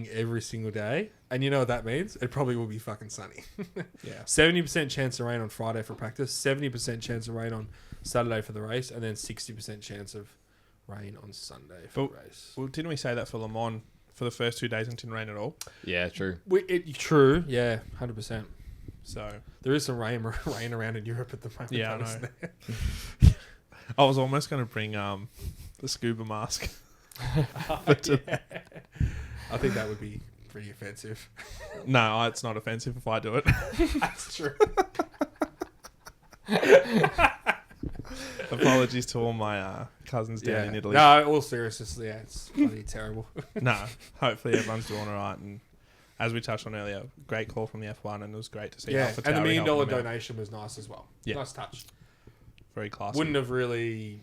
B: every single day. And you know what that means? It probably will be fucking sunny. 70% chance of rain on Friday for practice, 70% chance of rain on Saturday for the race, and then 60% chance of rain on Sunday for the race.
C: Well, didn't we say that for Le Mans for the first 2 days and didn't rain at all?
A: Yeah, true.
B: True, yeah, 100%.
C: So
B: there is some rain around in Europe at the moment.
C: Yeah, I know. I was almost going to bring the scuba mask.
B: I think that would be pretty offensive.
C: No, it's not offensive if I do it.
B: That's true.
C: Apologies to all my cousins down in Italy.
B: No, all seriousness, it's bloody terrible.
C: No, hopefully everyone's doing all right. And as we touched on earlier, great call from the F1, and it was great to see.
B: Yeah, and the $1 million donation was nice as well.
C: Yeah.
B: Nice touch.
C: Very classy.
B: Wouldn't have really,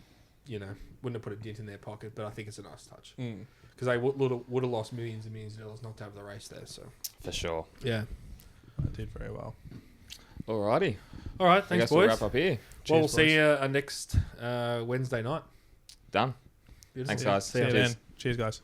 B: wouldn't have put a dent in their pocket, but I think it's a nice touch. Because they would have lost millions and millions of dollars not to have the race there. So
A: For sure.
B: Yeah.
C: I did very well.
A: Alrighty.
B: All right,
A: I
B: thanks,
A: guess
B: boys.
A: we'll wrap up here.
B: Well, we'll
C: Cheers,
B: see you next Wednesday night.
A: Done.
B: Beautiful.
A: Thanks, guys.
C: See you then. Cheers, guys.